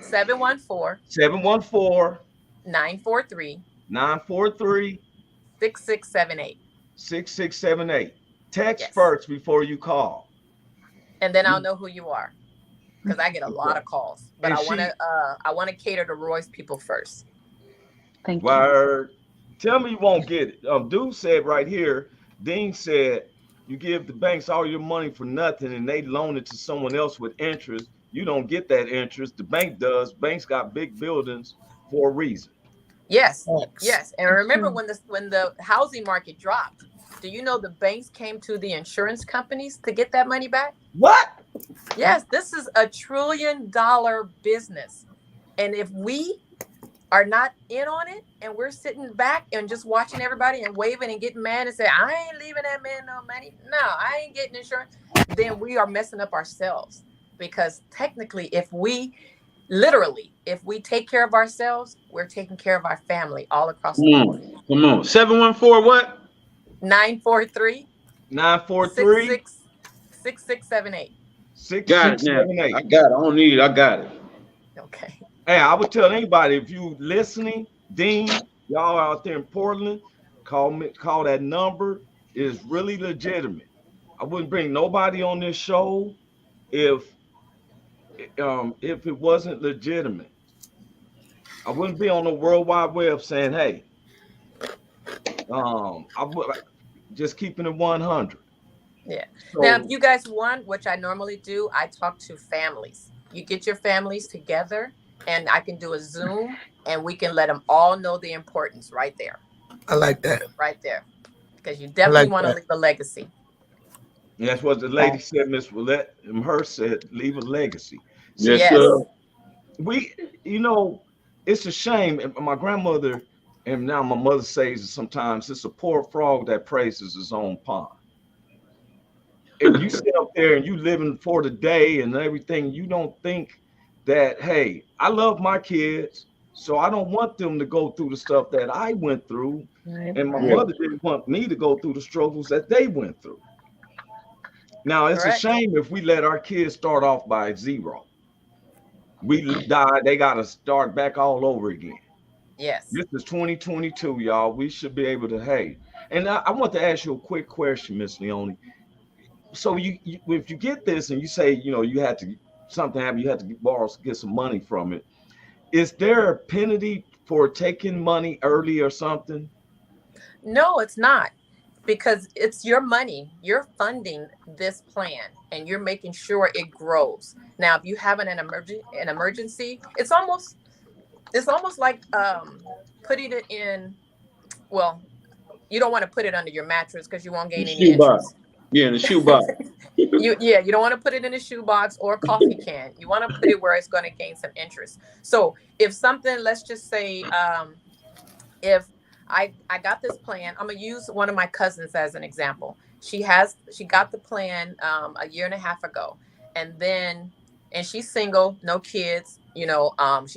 714-943 6678. 6678. Text first before you call. And then I'll know who you are, because I get a lot of calls. But I want to cater to Roy's people first. Thank you. Tell me you won't get it. Dude said right here, Dean said, you give the banks all your money for nothing and they loan it to someone else with interest. You don't get that interest. The bank does. Banks got big buildings for a reason. Yes, Facts. yes. And remember when the housing market dropped, do you know the banks came to the insurance companies to get that money back? What? Yes, this is a $1 trillion business. And if we are not in on it and we're sitting back and just watching everybody and waving and getting mad and say, I ain't leaving that man no money. No, I ain't getting insurance. Then we are messing up ourselves. Because technically, if we take care of ourselves, we're taking care of our family all across the board. Come on. 714 what? 943 943 6678. 6678. I got it. I don't need it. I got it. Okay. Hey, I would tell anybody, if you listening, Dean, y'all out there in Portland, call that number. It's really legitimate. I wouldn't bring nobody on this show if it wasn't legitimate. I wouldn't be on the World Wide Web saying, hey, I would just keeping it 100. Yeah. So, now, if you guys want, which I normally do, I talk to families. You get your families together, and I can do a Zoom, and we can let them all know the importance right there. I like that. Right there. Because you definitely want to leave a legacy. And that's what the lady said, Miss Willette, and her said, leave a legacy. Yes, sir. It's a shame. My grandmother, and now my mother says sometimes, it's a poor frog that praises his own pond. If you sit up there and you living for the day and everything, you don't think that, hey, I love my kids, so I don't want them to go through the stuff that I went through. Right. And my mother didn't want me to go through the struggles that they went through. Now, it's a shame if we let our kids start off by 0. We die, they got to start back all over again. Yes. This is 2022, y'all. We should be able to, hey. And I want to ask you a quick question, Miss Leone. So if you get this and you say, you had to, something happened, you had to get some money from it. Is there a penalty for taking money early or something? No, it's not. Because it's your money. You're funding this plan and you're making sure it grows. Now, if you have an emergency, it's almost like putting it in, well, you don't want to put it under your mattress because you won't gain any interest. Yeah, in the shoebox. You don't want to put it in a shoebox or a coffee can. You want to put it where it's going to gain some interest. So if something, let's just say, if I got this plan, I'm going to use one of my cousins as an example. She got the plan a year and a half ago, and she's single, no kids, she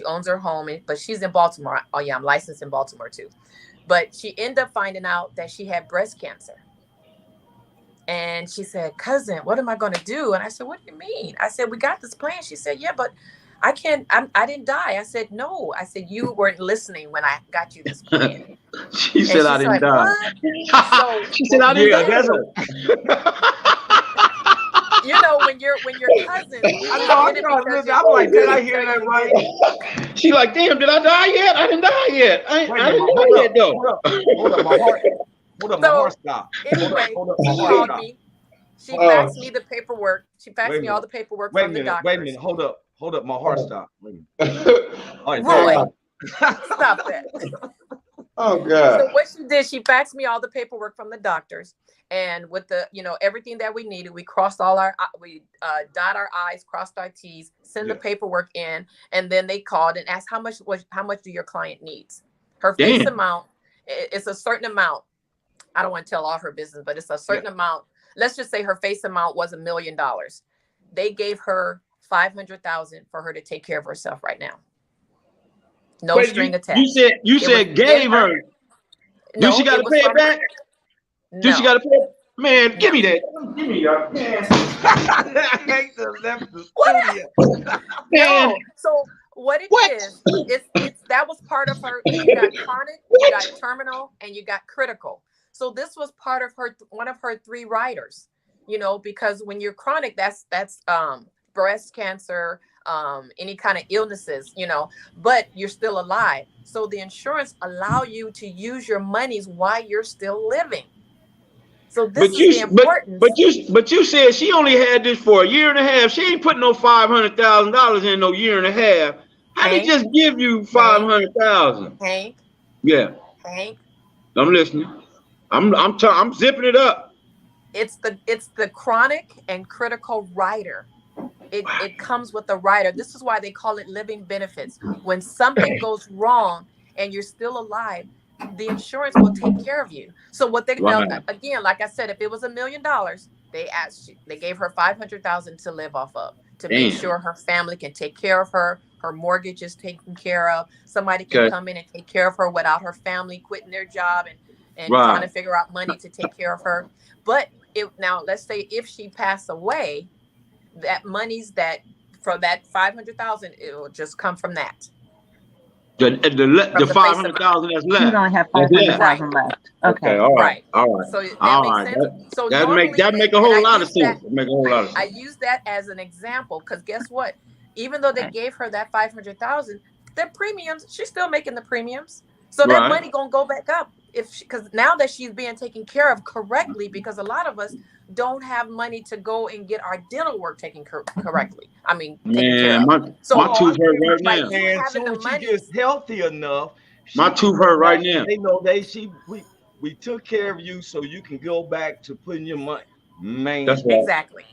owns her home, but she's in Baltimore. Oh yeah, I'm licensed in Baltimore too. But she ended up finding out that she had breast cancer. And she said, cousin, what am I going to do? And I said, what do you mean? I said, we got this plan. She said, yeah, but I can't, I didn't die. I said, no. I said, you weren't listening when I got you this plan. She said, I didn't die. So, she said, I didn't die. When you're cousins. I'm like, did I hear that right? She like, damn, did I die yet? I didn't die yet. I didn't die yet, though. Hold up, my heart. Hold up, my heart stopped. Anyway, she called me. She faxed me the paperwork. She faxed me all the paperwork from the doctor. Wait a minute. Hold up, my heart stopped. Roy, stop that. Oh God. So what she did, she faxed me all the paperwork from the doctors, and with the, everything that we needed, we crossed we dot our I's, crossed our T's, send the paperwork in, and then they called and asked how much do your client needs. Her face amount, it's a certain amount. I don't want to tell all her business, but it's a certain amount. Let's just say her face amount was $1 million. They gave her $500,000 for her to take care of herself right now. No string attached. You said gave her. Do she got to pay it back? No. Do she got to pay it? Man, give me that. Give me that. No. So what it is, it's that was part of her. You got chronic, you got terminal, and you got critical. So this was part of one of her 3 riders, because when you're chronic, that's breast cancer, any kind of illnesses, but you're still alive. So the insurance allow you to use your monies while you're still living. So this is the importance. But you said she only had this for a year and a half. She ain't putting no $500,000 in no year and a half. How did just give you $500,000? Hank, Yeah, Hank, I'm listening. I'm zipping it up. it's the chronic and critical rider. It comes with the rider. This is why they call it living benefits. When something goes wrong and you're still alive, the insurance will take care of you. So what they now, Wow. again, like I said, if it was $1 million, they gave her 500,000 to live off of, to make Damn. sure her family can take care of her. Her mortgage is taken care of. Somebody can Okay. come in and take care of her without her family quitting their job and Right. trying to figure out money to take care of her. But now let's say if she passed away, that monies that from that 500,000, it will just come from that. The 500,000 that's left. You don't have 500,000 left. Okay. All right. Right. All right. So that All makes right. sense. So That normally make a whole lot of sense. I use that as an example because guess what? Even though they gave her that 500,000, their premiums, she's still making the premiums. So that money gonna go back up because now that she's being taken care of correctly, because a lot of us don't have money to go and get our dental work taken correctly. I mean, taken care of. My tooth hurt right by now. you And having soon the she money, gets healthy enough. My tooth hurt right now. They know we took care of you so you can go back to putting your money. Man, That's right. exactly.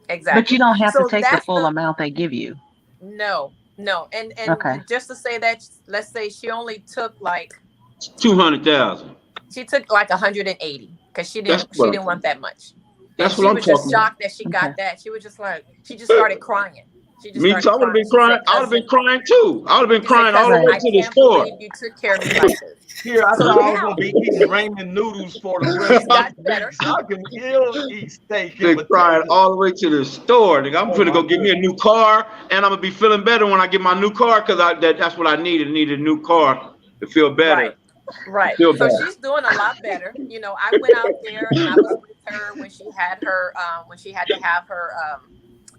But you don't have So to take the that's full amount they give you. No. And Okay. just to say that, let's say she only took like 200,000. she took like 180 because she didn't want that much. That's And what I'm she was just talking shocked that she got that. She was just like, she just started crying. Me too. I would have been crying. I would have been crying too. I would have been crying all the way to the store. I can't believe you took care of me like this. here I So thought I was now- gonna be eating ramen noodles for the rest got of the better. week. So I can ill eat steak. Been crying all the way to the store. Nigga, I'm finna go get me a new car, and I'm gonna be feeling better when I get my new car because that's what I needed. I needed a new car to feel better. Right. Feel So better. she's doing a lot better. You know, I went out there and I was with her when she had her when she had to have her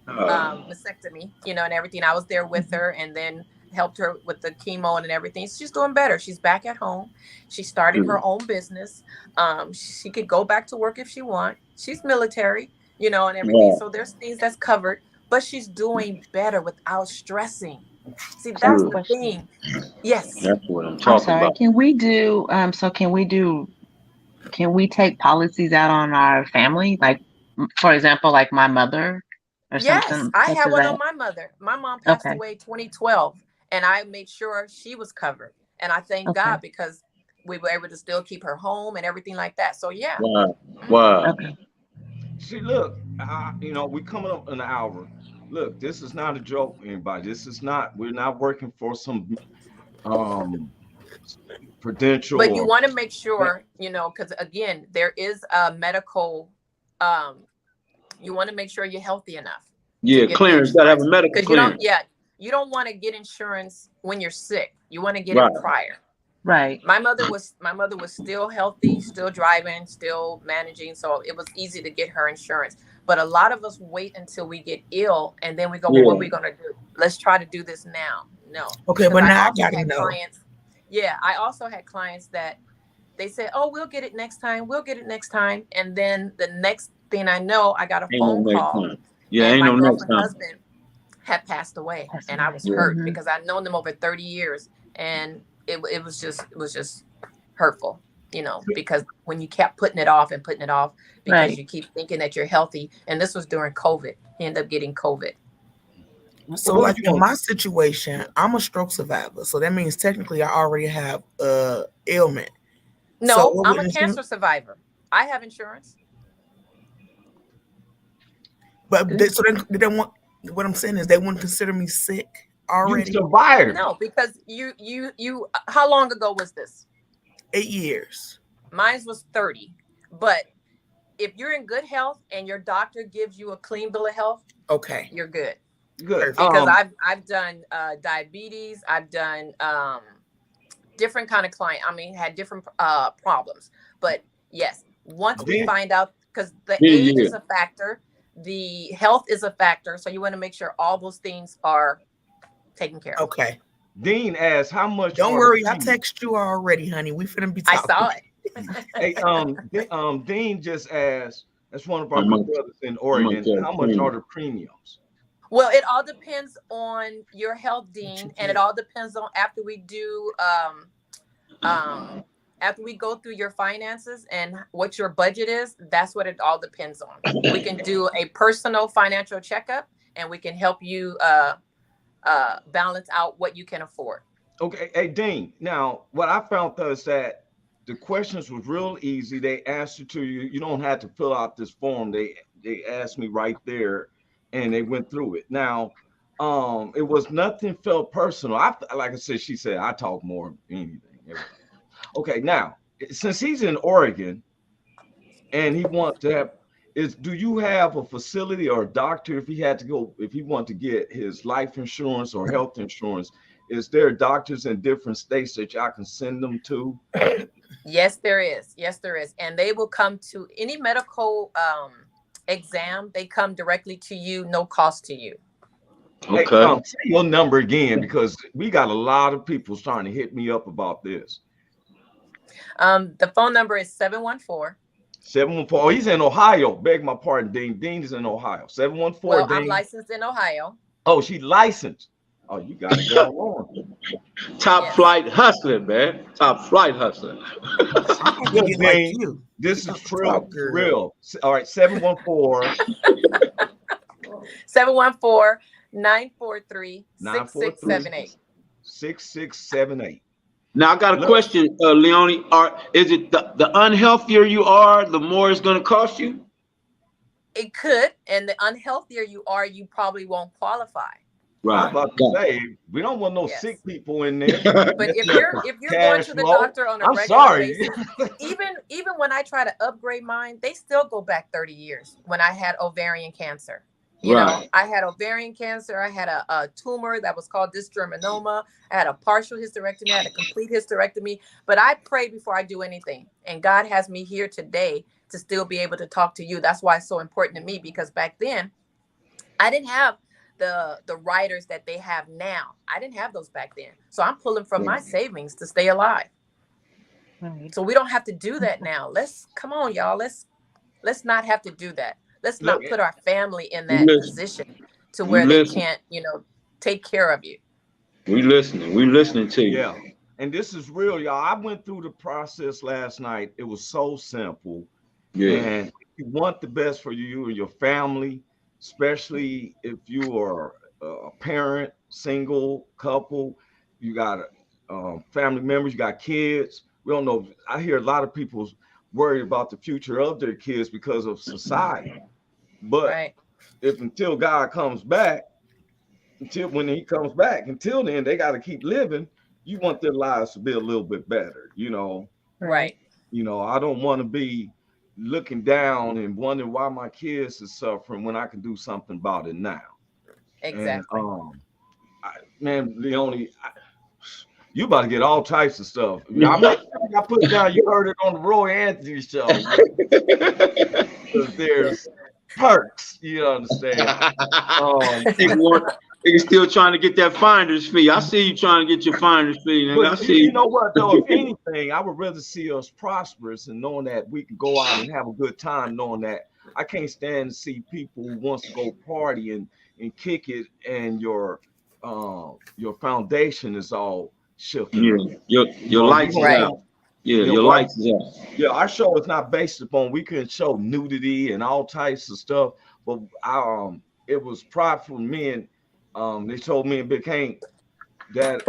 mastectomy, you know, and everything. I was there with her and then helped her with the chemo and everything. She's doing better. She's back at home. She started her own business. She could go back to work if she wants. She's military, you know, and everything. Yeah. So there's things that's covered, but she's doing better without stressing. See, that's the thing. Yes. That's what I'm talking about. Can we do can we take policies out on our family? Like, for example, like my mother or something? I had one on my mother. My mom passed away 2012 and I made sure she was covered. And I thank God because we were able to still keep her home and everything like that. So yeah. Wow. Okay. See, look, you know, we coming up an hour. Look, this is not a joke, anybody. We're not working for some prudential. But you want to make sure, you know, because again, there is a medical, you want to make sure you're healthy enough. Yeah, clearance, gotta have a medical clearance. You don't want to get insurance when you're sick. You want to get it prior. Right. My mother was still healthy, still driving, still managing, so it was easy to get her insurance. But a lot of us wait until we get ill and then we go, well, what are we gonna do? Let's try to do this now. No. Okay, but now I gotta know. Yeah, I also had clients that they said, oh, we'll get it next time. We'll get it next time. And then the next thing I know, I got a phone call. Yeah, and ain't my no next time. husband had passed away, and I was hurt because I'd known them over 30 years, and it was just hurtful, you know, because when you kept putting it off because you keep thinking that you're healthy, and this was during COVID, you end up getting COVID. So like in my situation, I'm a stroke survivor, so that means technically I already have ailment. No, so I'm a cancer survivor. I have insurance. But they don't want. What I'm saying is they wouldn't consider me sick already. You survived. No, because you. How long ago was this? 8 years. Mine was 30. But if you're in good health and your doctor gives you a clean bill of health, okay, you're good. Good. Because I've done diabetes. I've done different kind of client. I mean, had different problems. But yes, once we find out, because the age is a factor. The health is a factor, so you want to make sure all those things are taken care of. Okay. Dean asked, "How much?" Don't worry, I text you already, honey. We finna be talking. I saw it. Dean just asked. That's one of our good brothers in Oregon. How much are the premiums? Well, it all depends on your health, Dean, and it all depends on after we do After we go through your finances and what your budget is, that's what it all depends on. We can do a personal financial checkup, and we can help you balance out what you can afford. Okay, hey Dean. Now, what I found though is that the questions was real easy. They answered to you. You don't have to fill out this form. They asked me right there, and they went through it. Now, it was nothing felt personal. Like I said, she said I talk more than anything. Okay, now since he's in Oregon, and he wants to have do you have a facility or a doctor if he had to go, if he wanted to get his life insurance or health insurance? Is there doctors in different states that y'all can send them to? Yes, there is. Yes, there is. And they will come to any medical exam. They come directly to you, no cost to you. Okay. Hey, say your number again, because we got a lot of people starting to hit me up about this. The phone number is 714. 714. Oh, he's in Ohio. Beg my pardon, Dean. Dean is in Ohio. 714. Well, Dean. I'm licensed in Ohio. Oh, she's licensed. Oh, you got to go on. Top flight hustler, man. Top flight hustler. Look, Dean, like this is real. All right, 714. 714-943-6678. 6678. Now I got a question, Leonie. Is it the unhealthier you are, the more it's going to cost you? It could, and the unhealthier you are, you probably won't qualify. Right. I'm about to say, we don't want no sick people in there. But if you're going to the doctor on a regular basis, even when I try to upgrade mine, they still go back 30 years. When I had ovarian cancer, you know, I had ovarian cancer. I had a tumor that was called dysgerminoma. I had a partial hysterectomy. I had a complete hysterectomy. But I pray before I do anything, and God has me here today to still be able to talk to you. That's why it's so important to me, because back then I didn't have the riders that they have now. I didn't have those back then. So I'm pulling from my savings to stay alive. So we don't have to do that now. Come on, y'all. Let's not have to do that. Let's not put our family in that position to where they can't, take care of you. We listening. We listening to you. Yeah. And this is real, y'all. I went through the process last night. It was so simple. Yeah. And you want the best for you and your family, especially if you are a parent, single, couple, you got family members, you got kids. We don't know. I hear a lot of people worried about the future of their kids because of society. But if until God comes back, until then, they got to keep living. You want their lives to be a little bit better, Right. I don't want to be looking down and wondering why my kids are suffering when I can do something about it now. Exactly. And, Leonie, you about to get all types of stuff. I put down, you heard it on the Roy Anthony show. There's perks, you understand. Nigga still trying to get that finder's fee. I see you trying to get your finder's fee. But I see. You know what, though? If anything, I would rather see us prosperous and knowing that we can go out and have a good time, knowing that I can't stand to see people who wants to go party and kick it, and your foundation is all shook. Yeah, your lights is out. Yeah, your lights is out. Yeah, our show is not based upon, we can show nudity and all types of stuff, but it was prideful men. They told me and Big Hank that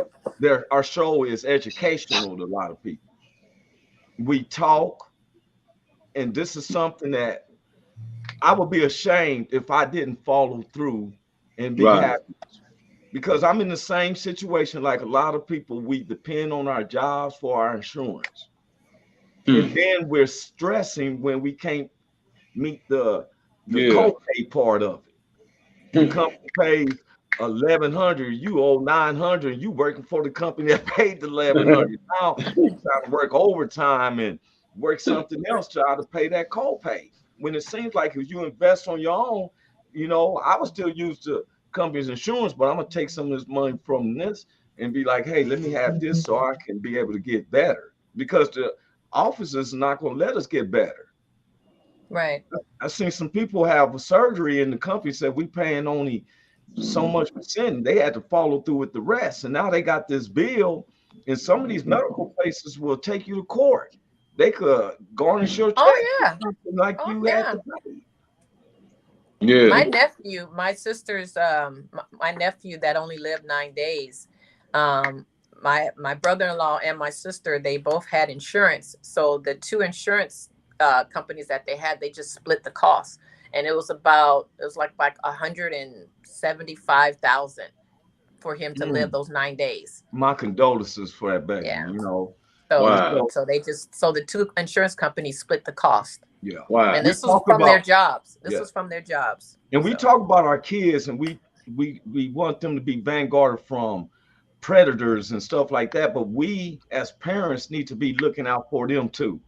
our show is educational to a lot of people. We talk, and this is something that I would be ashamed if I didn't follow through and be happy. Because I'm in the same situation like a lot of people. We depend on our jobs for our insurance. And then we're stressing when we can't meet the copay part of it. The company pays $1,100, you owe $900, you working for the company that paid the $1,100. Now you trying to work overtime and work something else to try to pay that copay. When it seems like if you invest on your own, I would still use the company's insurance, but I'm gonna take some of this money from this and be like, hey, let me have this so I can be able to get better, because the offices are not gonna let us get better. Right. I've seen some people have a surgery and the company said we paying only so much percent. They had to follow through with the rest, and now they got this bill And some of these medical places will take you to court. They could garnish your check Oh yeah. something like Oh you had yeah. to pay. Yeah. My nephew, my sister's, my nephew that only lived 9 days. Um, my brother-in-law and my sister, they both had insurance. So the two insurance companies that they had, they just split the cost, and it was like 175,000 for him to live those 9 days. My condolences for that baby. Yeah. You know. So Wow. so the two insurance companies split the cost. Yeah. Wow. And We this was talk from their about- jobs. This Yeah. was from their jobs. And we So, talk about our kids, and we want them to be vanguarded from predators and stuff like that. But we as parents need to be looking out for them too.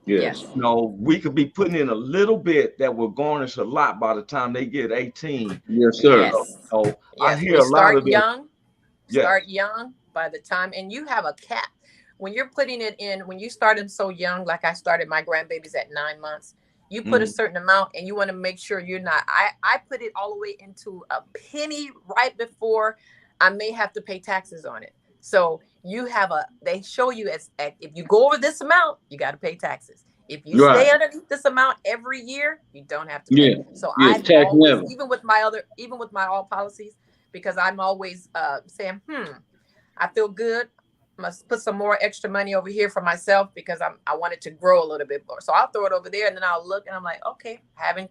Yes. You know, we could be putting in a little bit that will garnish a lot by the time they get 18. Yes, sir. yes. So I Yes, hear we a lot start of this. young. Yes. Start young by the time, and you have a cap. When you're putting it in, when you start them so young, like I started my grandbabies at 9 months, you put a certain amount, and you want to make sure you're not. I put it all the way into a penny right before I may have to pay taxes on it. So you have they show you if you go over this amount, you got to pay taxes. If you Right. stay underneath this amount every year, you don't have to pay. Yeah. So Yeah, I've tax always, never. even with my all policies, because I'm always saying, I feel good. Must put some more extra money over here for myself because I want it to grow a little bit more. So I'll throw it over there, and then I'll look, and I'm like, okay, haven't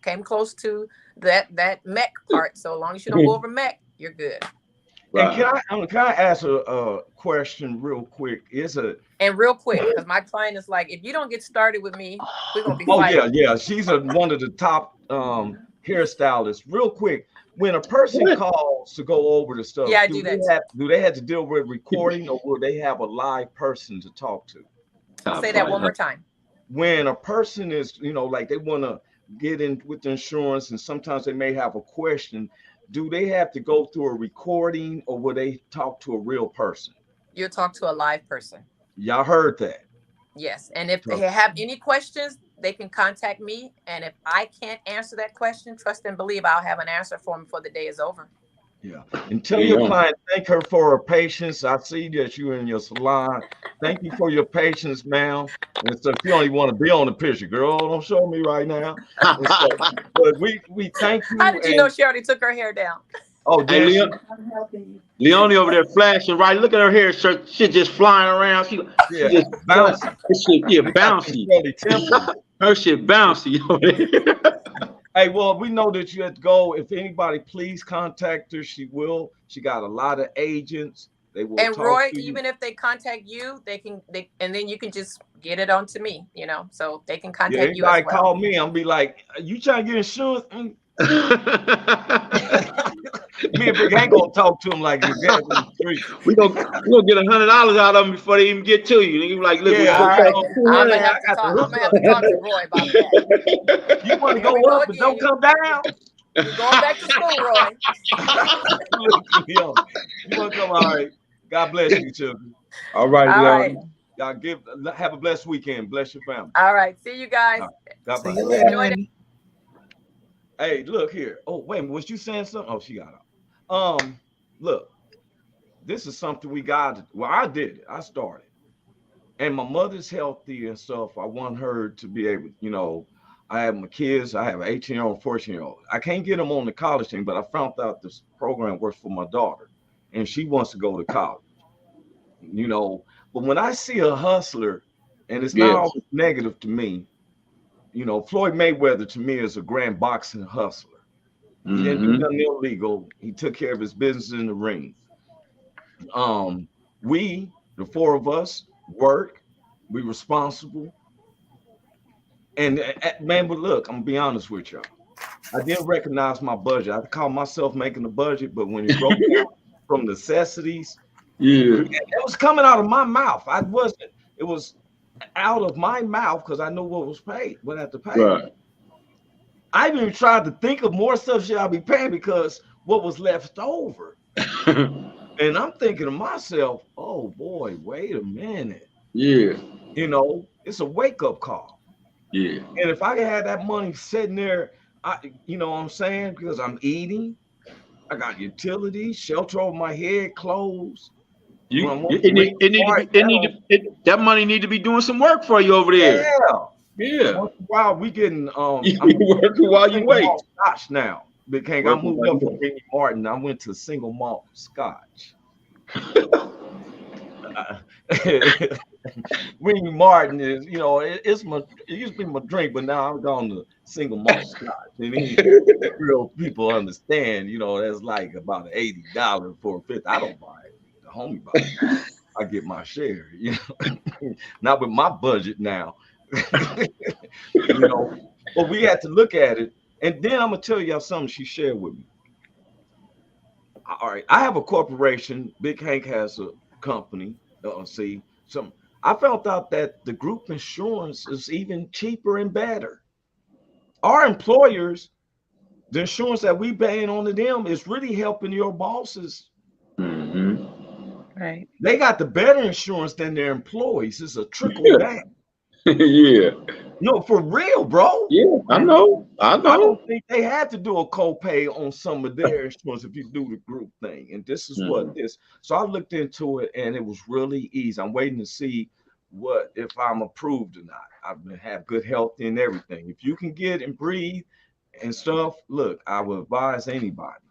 came close to that MEC part. So as long as you don't go over MEC, you're good. And can I ask a question real quick? And real quick, because my client is like, if you don't get started with me, we're gonna be Oh fighting. yeah. She's one of the top hairstylists. Real quick, when a person calls to go over the stuff, Yeah, I do that. Do they have to deal with recording, or will they have a live person to talk to? Say that one more time. When a person is, like they want to get in with the insurance, and sometimes they may have a question, do they have to go through a recording, or will they talk to a real person? You'll talk to a live person. Y'all heard that? Yes. And if they have any questions, they can contact me. And if I can't answer that question, trust and believe I'll have an answer for them before the day is over. Yeah. And tell your client, thank her for her patience. I see that you're in your salon. Thank you for your patience, ma'am. And so you don't even want to be on the picture, girl. Don't show me right now. So, but we thank you. How did you know she already took her hair down? Oh, hey, Leonie over there flashing right. Look at her hair, shit just flying around. She just bouncy. Bouncy. Her shit bouncy. Hey, well, we know that you have to go. If anybody, please contact her. She will. She got a lot of agents. They will. And talk Roy, to you. even if they contact you, and then you can just get it onto me, so they can contact you as well. Call me, I'm be like, you trying to get insurance? Me and Big Hank gonna talk to him like we're in the street. We gonna get $100 out of them before they even get to you. And you like, look, I'm gonna have to talk to Roy about that. You want to go up, but don't come down. You're going back to school, Roy. You want to come? All right. God bless you, children. All right, all right. Y'all have a blessed weekend. Bless your family. All right. See you guys. God bless. See you later. Hey, look here. Oh, wait, was you saying something? Oh, she got out. Look, this is something we got. Well, I did it. I started. And my mother's healthy and stuff. I want her to be able, I have my kids. I have an 18-year-old, 14-year-old. I can't get them on the college thing, but I found out this program works for my daughter, and she wants to go to college. But when I see a hustler, and it's not always negative to me, Floyd Mayweather to me is a grand boxing hustler. He didn't do nothing illegal. He took care of his business in the ring. We, the four of us, work. We responsible. And man, but look, I'm gonna be honest with y'all. I didn't recognize my budget. I call myself making a budget, but when it broke down from necessities, it was coming out of my mouth. It was out of my mouth because I know what was paid, what I had to pay. Right. I even tried to think of more stuff should I be paying because what was left over. And I'm thinking to myself, oh boy, wait a minute. Yeah. It's a wake-up call. Yeah. And if I had that money sitting there, you know what I'm saying? Because I'm eating, I got utilities, shelter over my head, clothes. That money need to be doing some work for you over there. Yeah. Once in a while, we getting You working while you wait. Scotch now. Big Hank, I moved up from Ricky Martin. I went to single malt Scotch. Ricky Martin is, you know, it used to be my drink, but now I'm going to single malt Scotch. And real people understand, you know, that's like about $80 for a fifth. I don't buy it. The homie buys it. I get my share, you know. Not with my budget now. You know, but we had to look at it. And then I'm gonna tell y'all something she shared with me. All right, I have a corporation. Big Hank has a company. I found out that the group insurance is even cheaper and better. Our employers, the insurance that we paying on to them is really helping your bosses. Right. They got the better insurance than their employees. It's a trickle down. Yeah. No, for real, bro. Yeah, I know. I don't think they had to do a copay on some of their insurance if you do the group thing. And this is what this. So I looked into it, and it was really easy. I'm waiting to see if I'm approved or not. I've have good health and everything. If you can get and breathe and stuff, look, I would advise anybody.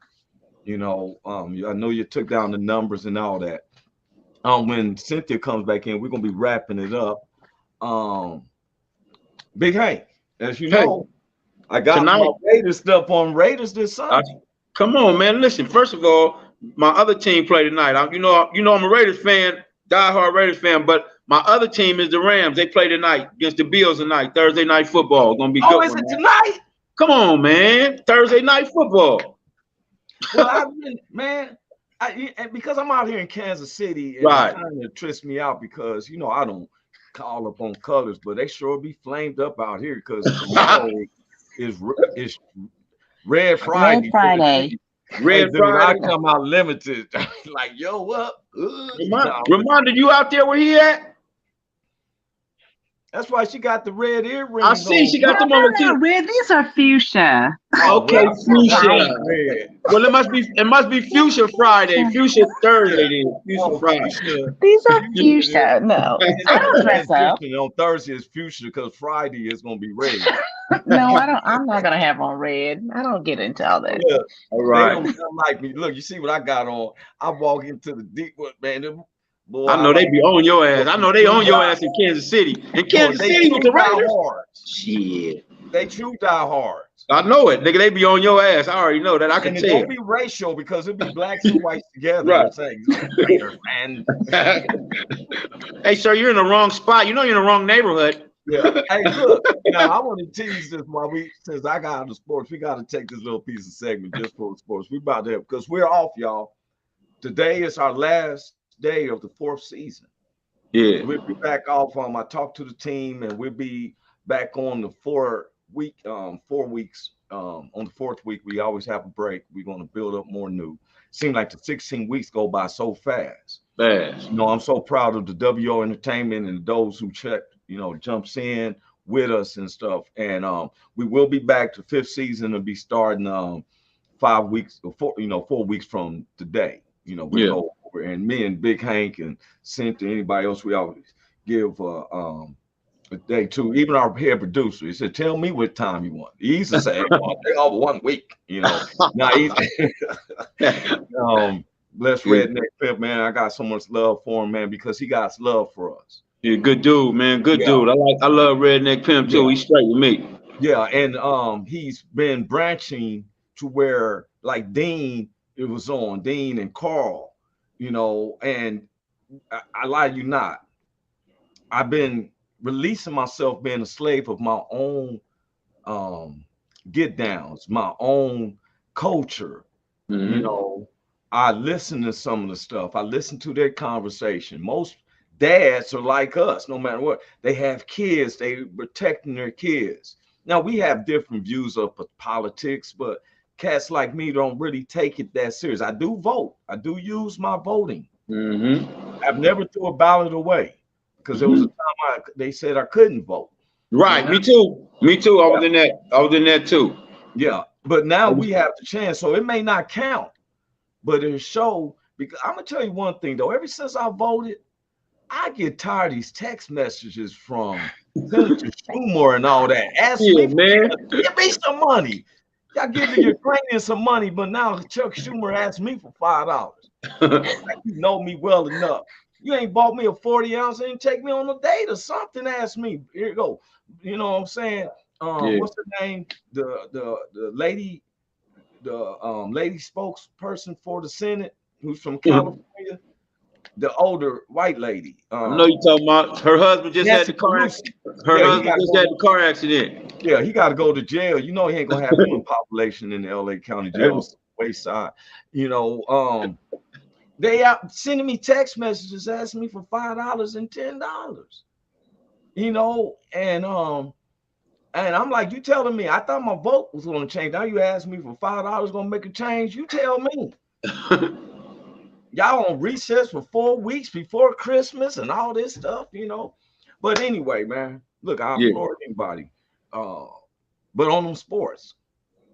You know, I know you took down the numbers and all that. When Cynthia comes back in, we're gonna be wrapping it up. Big Hank, as you know, I got my Raiders stuff on Raiders this Sunday. Come on, man. Listen, first of all, my other team play tonight. You know, I'm a Raiders fan, diehard Raiders fan, but my other team is the Rams. They play tonight against the Bills tonight. Thursday night football. Gonna be good. Oh, is it tonight? Come on, man. Thursday night football. Well, because I'm out here in Kansas City, and it kind of trips me out because, you know, I don't call up on colors, but they sure be flamed up out here because tomorrow is Red Friday. Red Friday. I come out limited. Like, yo, what? Ramonda, you out there where he at? That's why she got the red earrings. I see she got them on the team. Red. These are fuchsia. Okay, fuchsia. Well, it must be fuchsia Friday, fuchsia Thursday, fuchsia Friday. These are fuchsia. No, I don't dress up. On Thursday is fuchsia because Friday is gonna be red. No, I don't. I'm not gonna have on red. I don't get into all that. Yeah. All right. They don't like me. Look, you see what I got on? I walk into the deep wood, man. Boy, I know they be on your ass. I know they on your ass in Kansas City. In Kansas City with the Raiders. Shit. They true diehards. I know it, nigga. They be on your ass. I already know that. I can tell. It don't be racial because it be blacks and whites together. Right. And hey, sir, you're in the wrong spot. You know you're in the wrong neighborhood. Yeah. Hey, look. Now I want to tease this since I got out of sports, we got to take this little piece of segment just for sports. We about to because we're off, y'all. Today is our last day of the 4th season. Yeah, we'll be back off. I talked to the team, and we'll be back on the 4 weeks. On the 4th week, we always have a break. We're going to build up more new. Seems like the 16 weeks go by so fast. You know, I'm so proud of the WO Entertainment and those who jumps in with us and stuff. And we will be back to 5th season and be starting 5 weeks before, 4 weeks from today. You know, we go over, and me and Big Hank and Cynthia, anybody else, we always give a day to. Even our head producer, he said, "Tell me what time you want." He used to say, "Oh, 1 week," you know. Now he's bless Redneck Pimp, man. I got so much love for him, man, because he got love for us. Yeah, good dude, man. Good dude. I love Redneck Pimp too. He's straight with me. Yeah, and he's been branching to where, like Dean. It was on Dean and Carl, and I lie you not. I've been releasing myself, being a slave of my own get downs, my own culture. I listen to some of the stuff. I listen to their conversation. Most dads are like us, no matter what. They have kids, they protecting their kids. Now we have different views of politics, but cats like me don't really take it that serious. I do vote. I do use my voting. I've never threw a ballot away because there was a time they said I couldn't vote. Right. Me too. I was in that. I was in that too. Yeah. But now we have the chance. So it may not count, but it'll show Because I'm gonna tell you one thing though. Ever since I voted, I get tired of these text messages from Senator Schumer and all that. Ask me, man. Give me some money. Y'all give the Ukrainians some money, but now Chuck Schumer asked me for $5. You know me well enough. You ain't bought me a 40 ounce and take me on a date or something. Ask me. Here you go. You know what I'm saying? What's her name? The lady, lady spokesperson for the Senate who's from California. The older white lady. I know you talking about her husband just had the car accident. Her husband just had the car accident. Yeah, he got to go to jail. You know, he ain't gonna have human population in the LA County jail waste side. You know, they out sending me text messages asking me for $5 and $10. You know, and I'm like, you telling me? I thought my vote was gonna change. Now you ask me for $5 gonna make a change? You tell me. Y'all on recess for 4 weeks before Christmas and all this stuff, you know. But anyway, man, look, I applaud anybody. But on them sports,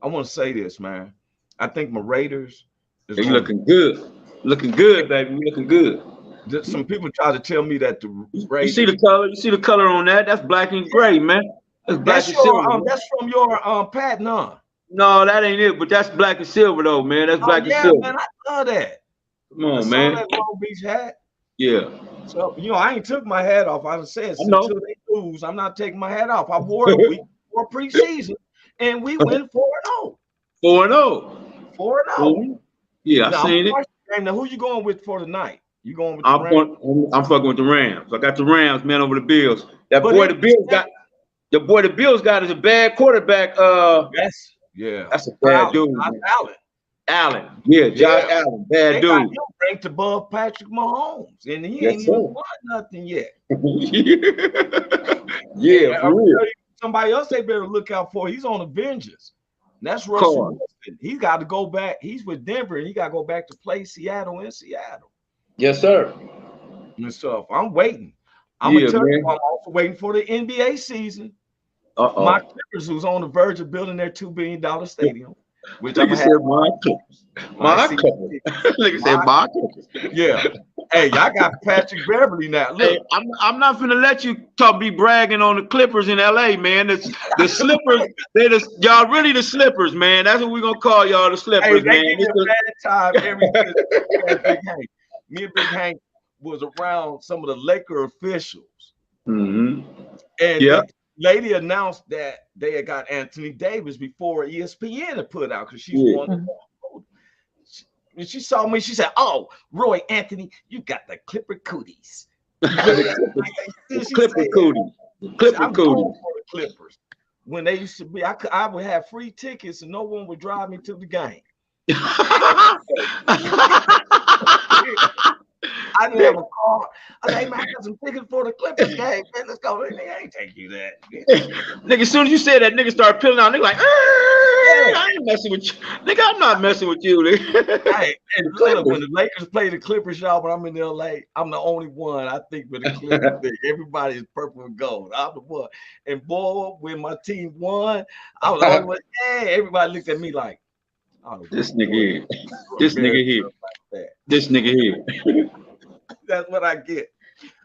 I want to say this, man. I think my Raiders is looking good. Looking good, baby. Looking good. Some people try to tell me that the Raiders. You see the color? You see the color on that? That's black and gray, man. That's black and silver. That's from your patent, huh? No, that ain't it. But that's black and silver, though, man. That's black and silver. Man, I love that. Come on, man. That Long Beach hat. Yeah. So, you know, I ain't took my hat off. I said, until they lose, I'm not taking my hat off. I wore it a week before preseason, and we went 4-0. 4-0. 4-0. Yeah, I seen it. Now, who you going with for tonight? You going with the Rams? I'm fucking with the Rams. I got the Rams, man, over the Bills. The boy the Bills got is a bad quarterback. Yes. Yeah. That's a bad dude. Allen. Yeah, Josh Allen. Bad dude. He'll rank above Patrick Mahomes, and he ain't even won nothing yet. Yeah, for real. Somebody else they better look out for. He's on Avengers. That's Russell Wilson. He's got to go back. He's with Denver, and he got to go back to play Seattle in Seattle. Yes, sir. And stuff. I'm waiting. I'm gonna tell you, I'm also waiting for the NBA season. My Clippers, who's on the verge of building their $2 billion stadium. Which Nigga said my Clippers. My Clippers. Nigga said my Clippers. Yeah. Hey, y'all got Patrick Beverly now. Look, hey, I'm not finna let you be bragging on the Clippers in LA, man. The Slippers, y'all really the Slippers, man. That's what we're gonna call y'all, the Slippers, man. Give me a bad time every Big Hank. Me and Big Hank was around some of the Laker officials. Mm-hmm. And the lady announced that they had got Anthony Davis before ESPN had put out because she's one. And she saw me. She said, "Oh, Roy Anthony, you got the Clipper cooties." Clipper cooties. Clipper cooties. For the Clippers. When they used to be, I would have free tickets and no one would drive me to the game. I didn't have a car. I said, "Hey man, I got some tickets for the Clippers game. Man, let's go." They ain't take you that. Nigga, as soon as you said that, nigga started peeling out. Nigga like, I ain't messing with you. Nigga, I'm not messing with you. Nigga. Hey, and look, when the Lakers play the Clippers, y'all, but I'm in LA, I'm the only one, I think, with the Clippers. Everybody is purple and gold. I'm the one. And boy, when my team won, I was always, hey, everybody looked at me like, oh, this nigga here. This nigga here. This nigga here. That's what I get.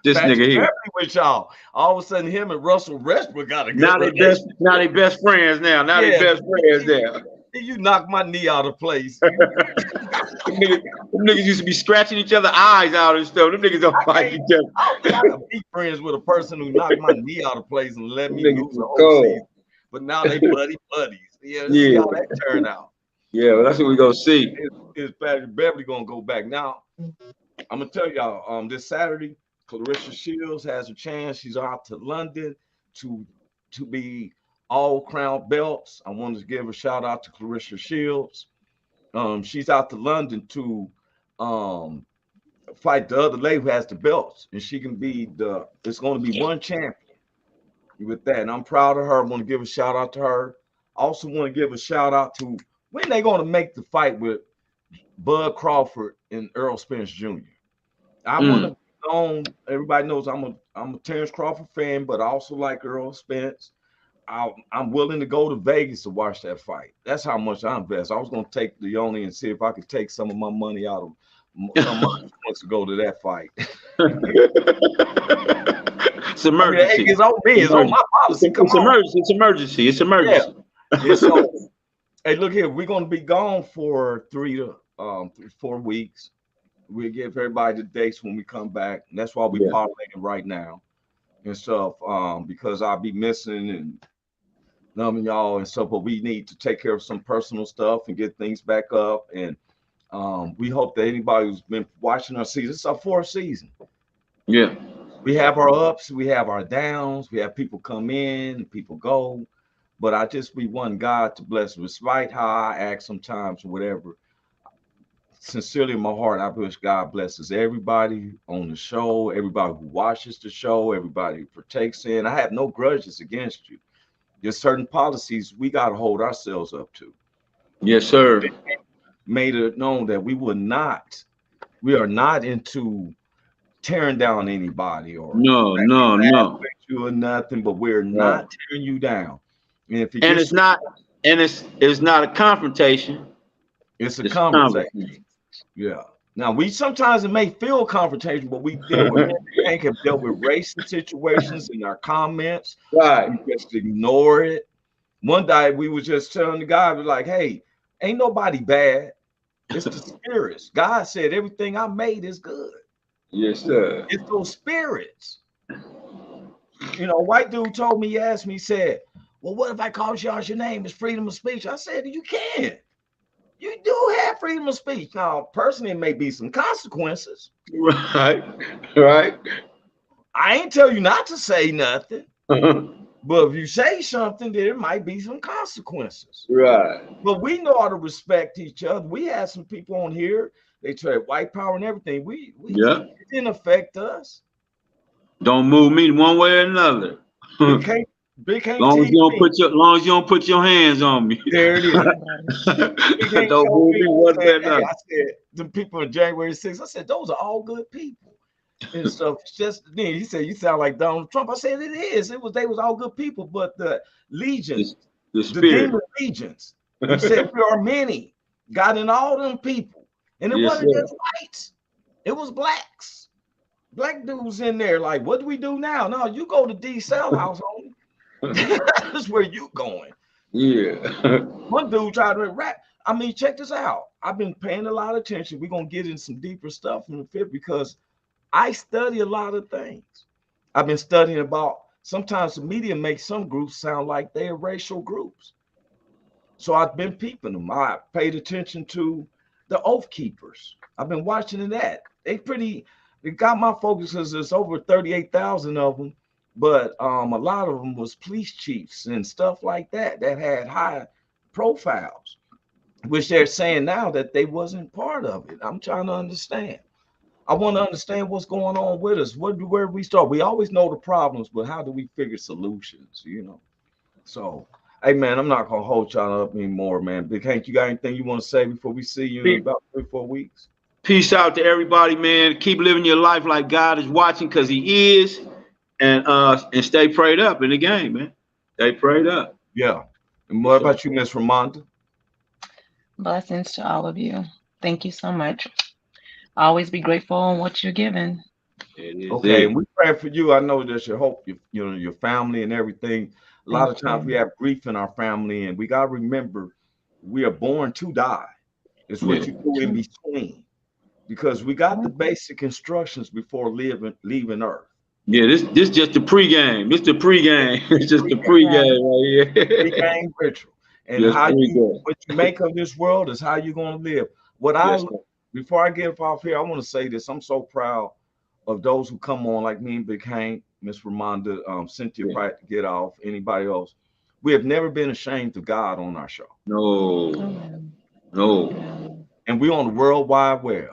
This nigga here with y'all. All of a sudden, him and Russell Westbrook got a good now they best friends now. Now they best friends now. You knocked my knee out of place. Them niggas used to be scratching each other's eyes out and stuff. Them niggas don't fight each other. I can be friends with a person who knocked my knee out of place and let me lose the whole season. But now they buddies. Yeah, see how that turned out. Yeah, well, that's what we gonna see. Is Patrick Beverly gonna go back now? I'm gonna tell y'all. This Saturday, Clarissa Shields has a chance. She's out to London to be all crown belts. I wanted to give a shout out to Clarissa Shields. She's out to London to fight the other lady who has the belts, and she can be it's going to be one champion with that. And I'm proud of her. I want to give a shout out to her. Also want to give a shout out to when they going to make the fight with Bud Crawford and Earl Spence Jr. I want to know, everybody knows I'm a Terrence Crawford fan, but I also like Earl Spence. I'm willing to go to Vegas to watch that fight. That's how much I invest. I was going to take Leone and see if I could take some of my money out of wants to go to that fight. It's emergency. It's on me. It's on my policy. Come on. Emergency. It's emergency. It's emergency. Yeah. So, hey, look here. We're going to be gone for 3 to 4 weeks. We'll give everybody the dates when we come back. And that's why we're parlaying right now and stuff, because I'll be missing and numbing y'all and stuff. But we need to take care of some personal stuff and get things back up. And we hope that anybody who's been watching our season, it's our 4th season. Yeah. We have our ups, we have our downs, we have people come in and people go. But we want God to bless, despite how I act sometimes or whatever. Sincerely in my heart, I wish God blesses everybody on the show, everybody who watches the show, everybody who partakes in. I have no grudges against you. There's certain policies we got to hold ourselves up to. Yes, sir. Made it known that we are not into tearing down anybody or no you or nothing, but we're not tearing you down. And if it's not a confrontation. It's a conversation. Yeah. Now sometimes it may feel confrontation, but we deal with have dealt with racist situations in our comments. Right. We just ignore it. One day we was just telling the guy, we're like, hey, ain't nobody bad. It's the spirits. God said everything I made is good. Yes, sir. It's those spirits. White dude told me, he asked me, he said, well, what if I called you out your name? It's freedom of speech. I said, you can. You do have freedom of speech. Now, personally, it may be some consequences. Right. I ain't tell you not to say nothing. But if you say something, there might be some consequences. Right. But we know how to respect each other. We had some people on here, they tried white power and everything. It didn't affect us. Don't move me one way or another. Big Hank, long as you don't put your hands on me. There it is. Don't move me one way or another. I said, the people on January 6th, I said, those are all good people. And stuff. Just then he said, you sound like Donald Trump. I said, it is. They was all good people, but the legions, the demon legions, he said, we are many. Got in all them people. And it wasn't just whites, it was blacks. Black dudes in there, like, what do we do now? No, you go to D cell house, homie. That's where you going. Yeah. One dude tried to rap. I mean, check this out. I've been paying a lot of attention. We're gonna get in some deeper stuff in the fifth because I study a lot of things. I've been studying about, sometimes the media makes some groups sound like they're racial groups. So I've been peeping them. I paid attention to the Oath Keepers. I've been watching that. It got my focus because there's over 38,000 of them, but a lot of them was police chiefs and stuff like that had high profiles, which they're saying now that they wasn't part of it. I'm trying to understand. I want to understand what's going on with us. Where do we start? We always know the problems, but how do we figure solutions, So, hey, man, I'm not going to hold y'all up anymore, man. Big Hank, you got anything you want to say before we see you in about 3-4 weeks? Peace out to everybody, man. Keep living your life like God is watching, because he is. And stay prayed up in the game, man. Stay prayed up. Yeah. And what about you, Miss Ramonda? Blessings to all of you. Thank you so much. Always be grateful on what you're given. Okay, and we pray for you. I know that's your hope, your family and everything. A lot of times we have grief in our family, and we got to remember we are born to die. It's what you do in between, because we got the basic instructions before leaving Earth. Yeah, this just the pregame. This the pregame. It's just the pregame right here. Pregame ritual, and what you make of this world is how you're going to live. Before I get off here, I want to say this. I'm so proud of those who come on, like me and Big Hank, Miss Ramonda, Cynthia, right to get off, anybody else. We have never been ashamed of God on our show. No. And we on the World Wide Web.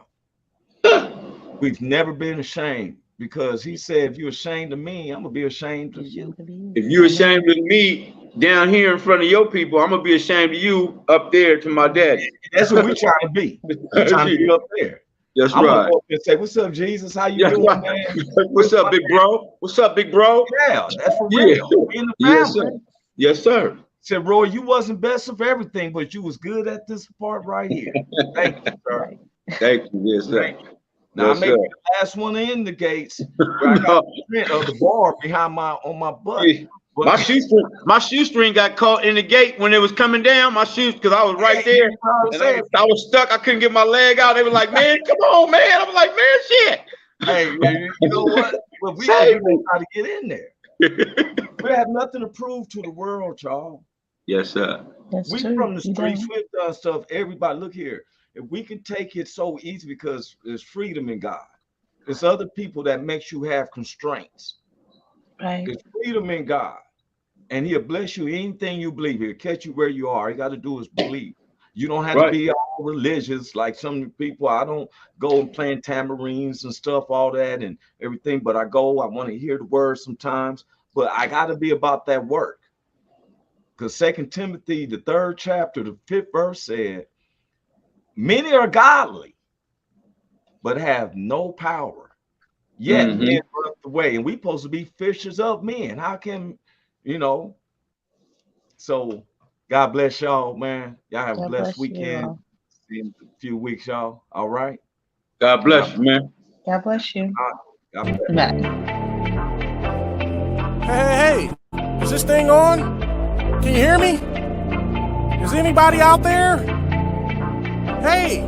We've never been ashamed, because he said, if you're ashamed of me, I'm going to be ashamed of you. If you're ashamed of me down here in front of your people, I'm going to be ashamed of you up there to my daddy. That's what we're trying to be. We're trying to be up there. That's I'm right. Go up and say, what's up, Jesus? How you doing, man? What's up, big bro? What's up, big bro? Yeah, that's for real. We in the family. Yes, sir. Said, Roy, you wasn't best of everything, but you was good at this part right here. Thank you, sir. Thank you. Yes, sir. Now Yes, I may sir. be the last one in the gates, where I got the print of the bar behind my butt. But My shoestring got caught in the gate when it was coming down. My shoes, because I was right there, and I was stuck. I couldn't get my leg out. They were like, "Man, come on, man!" I was like, "Man, shit." Hey, you know what? Well, we know how to get in there. We have nothing to prove to the world, y'all. Yes, sir. That's We true. from the You streets, don't. we've done stuff. Everybody, look here. If we can take it so easy because there's freedom in God. There's other people that makes you have constraints. Right. There's freedom in God. And he'll bless you anything you believe. He'll catch you where you are. All you got to do is believe. You don't have to be all religious like some people. I don't go and playing tambourines and stuff, all that and everything. But I want to hear the word sometimes. But I got to be about that work. Because 2 Timothy, the 3rd chapter, the 5th verse said, many are godly, but have no power. Yet men run away. And we supposed to be fishers of men. How can, so God bless y'all, man. Y'all have a blessed weekend. See you in a few weeks, y'all. All right. God bless you, man. God bless you. God bless. Bye. Hey, is this thing on? Can you hear me? Is anybody out there? Hey,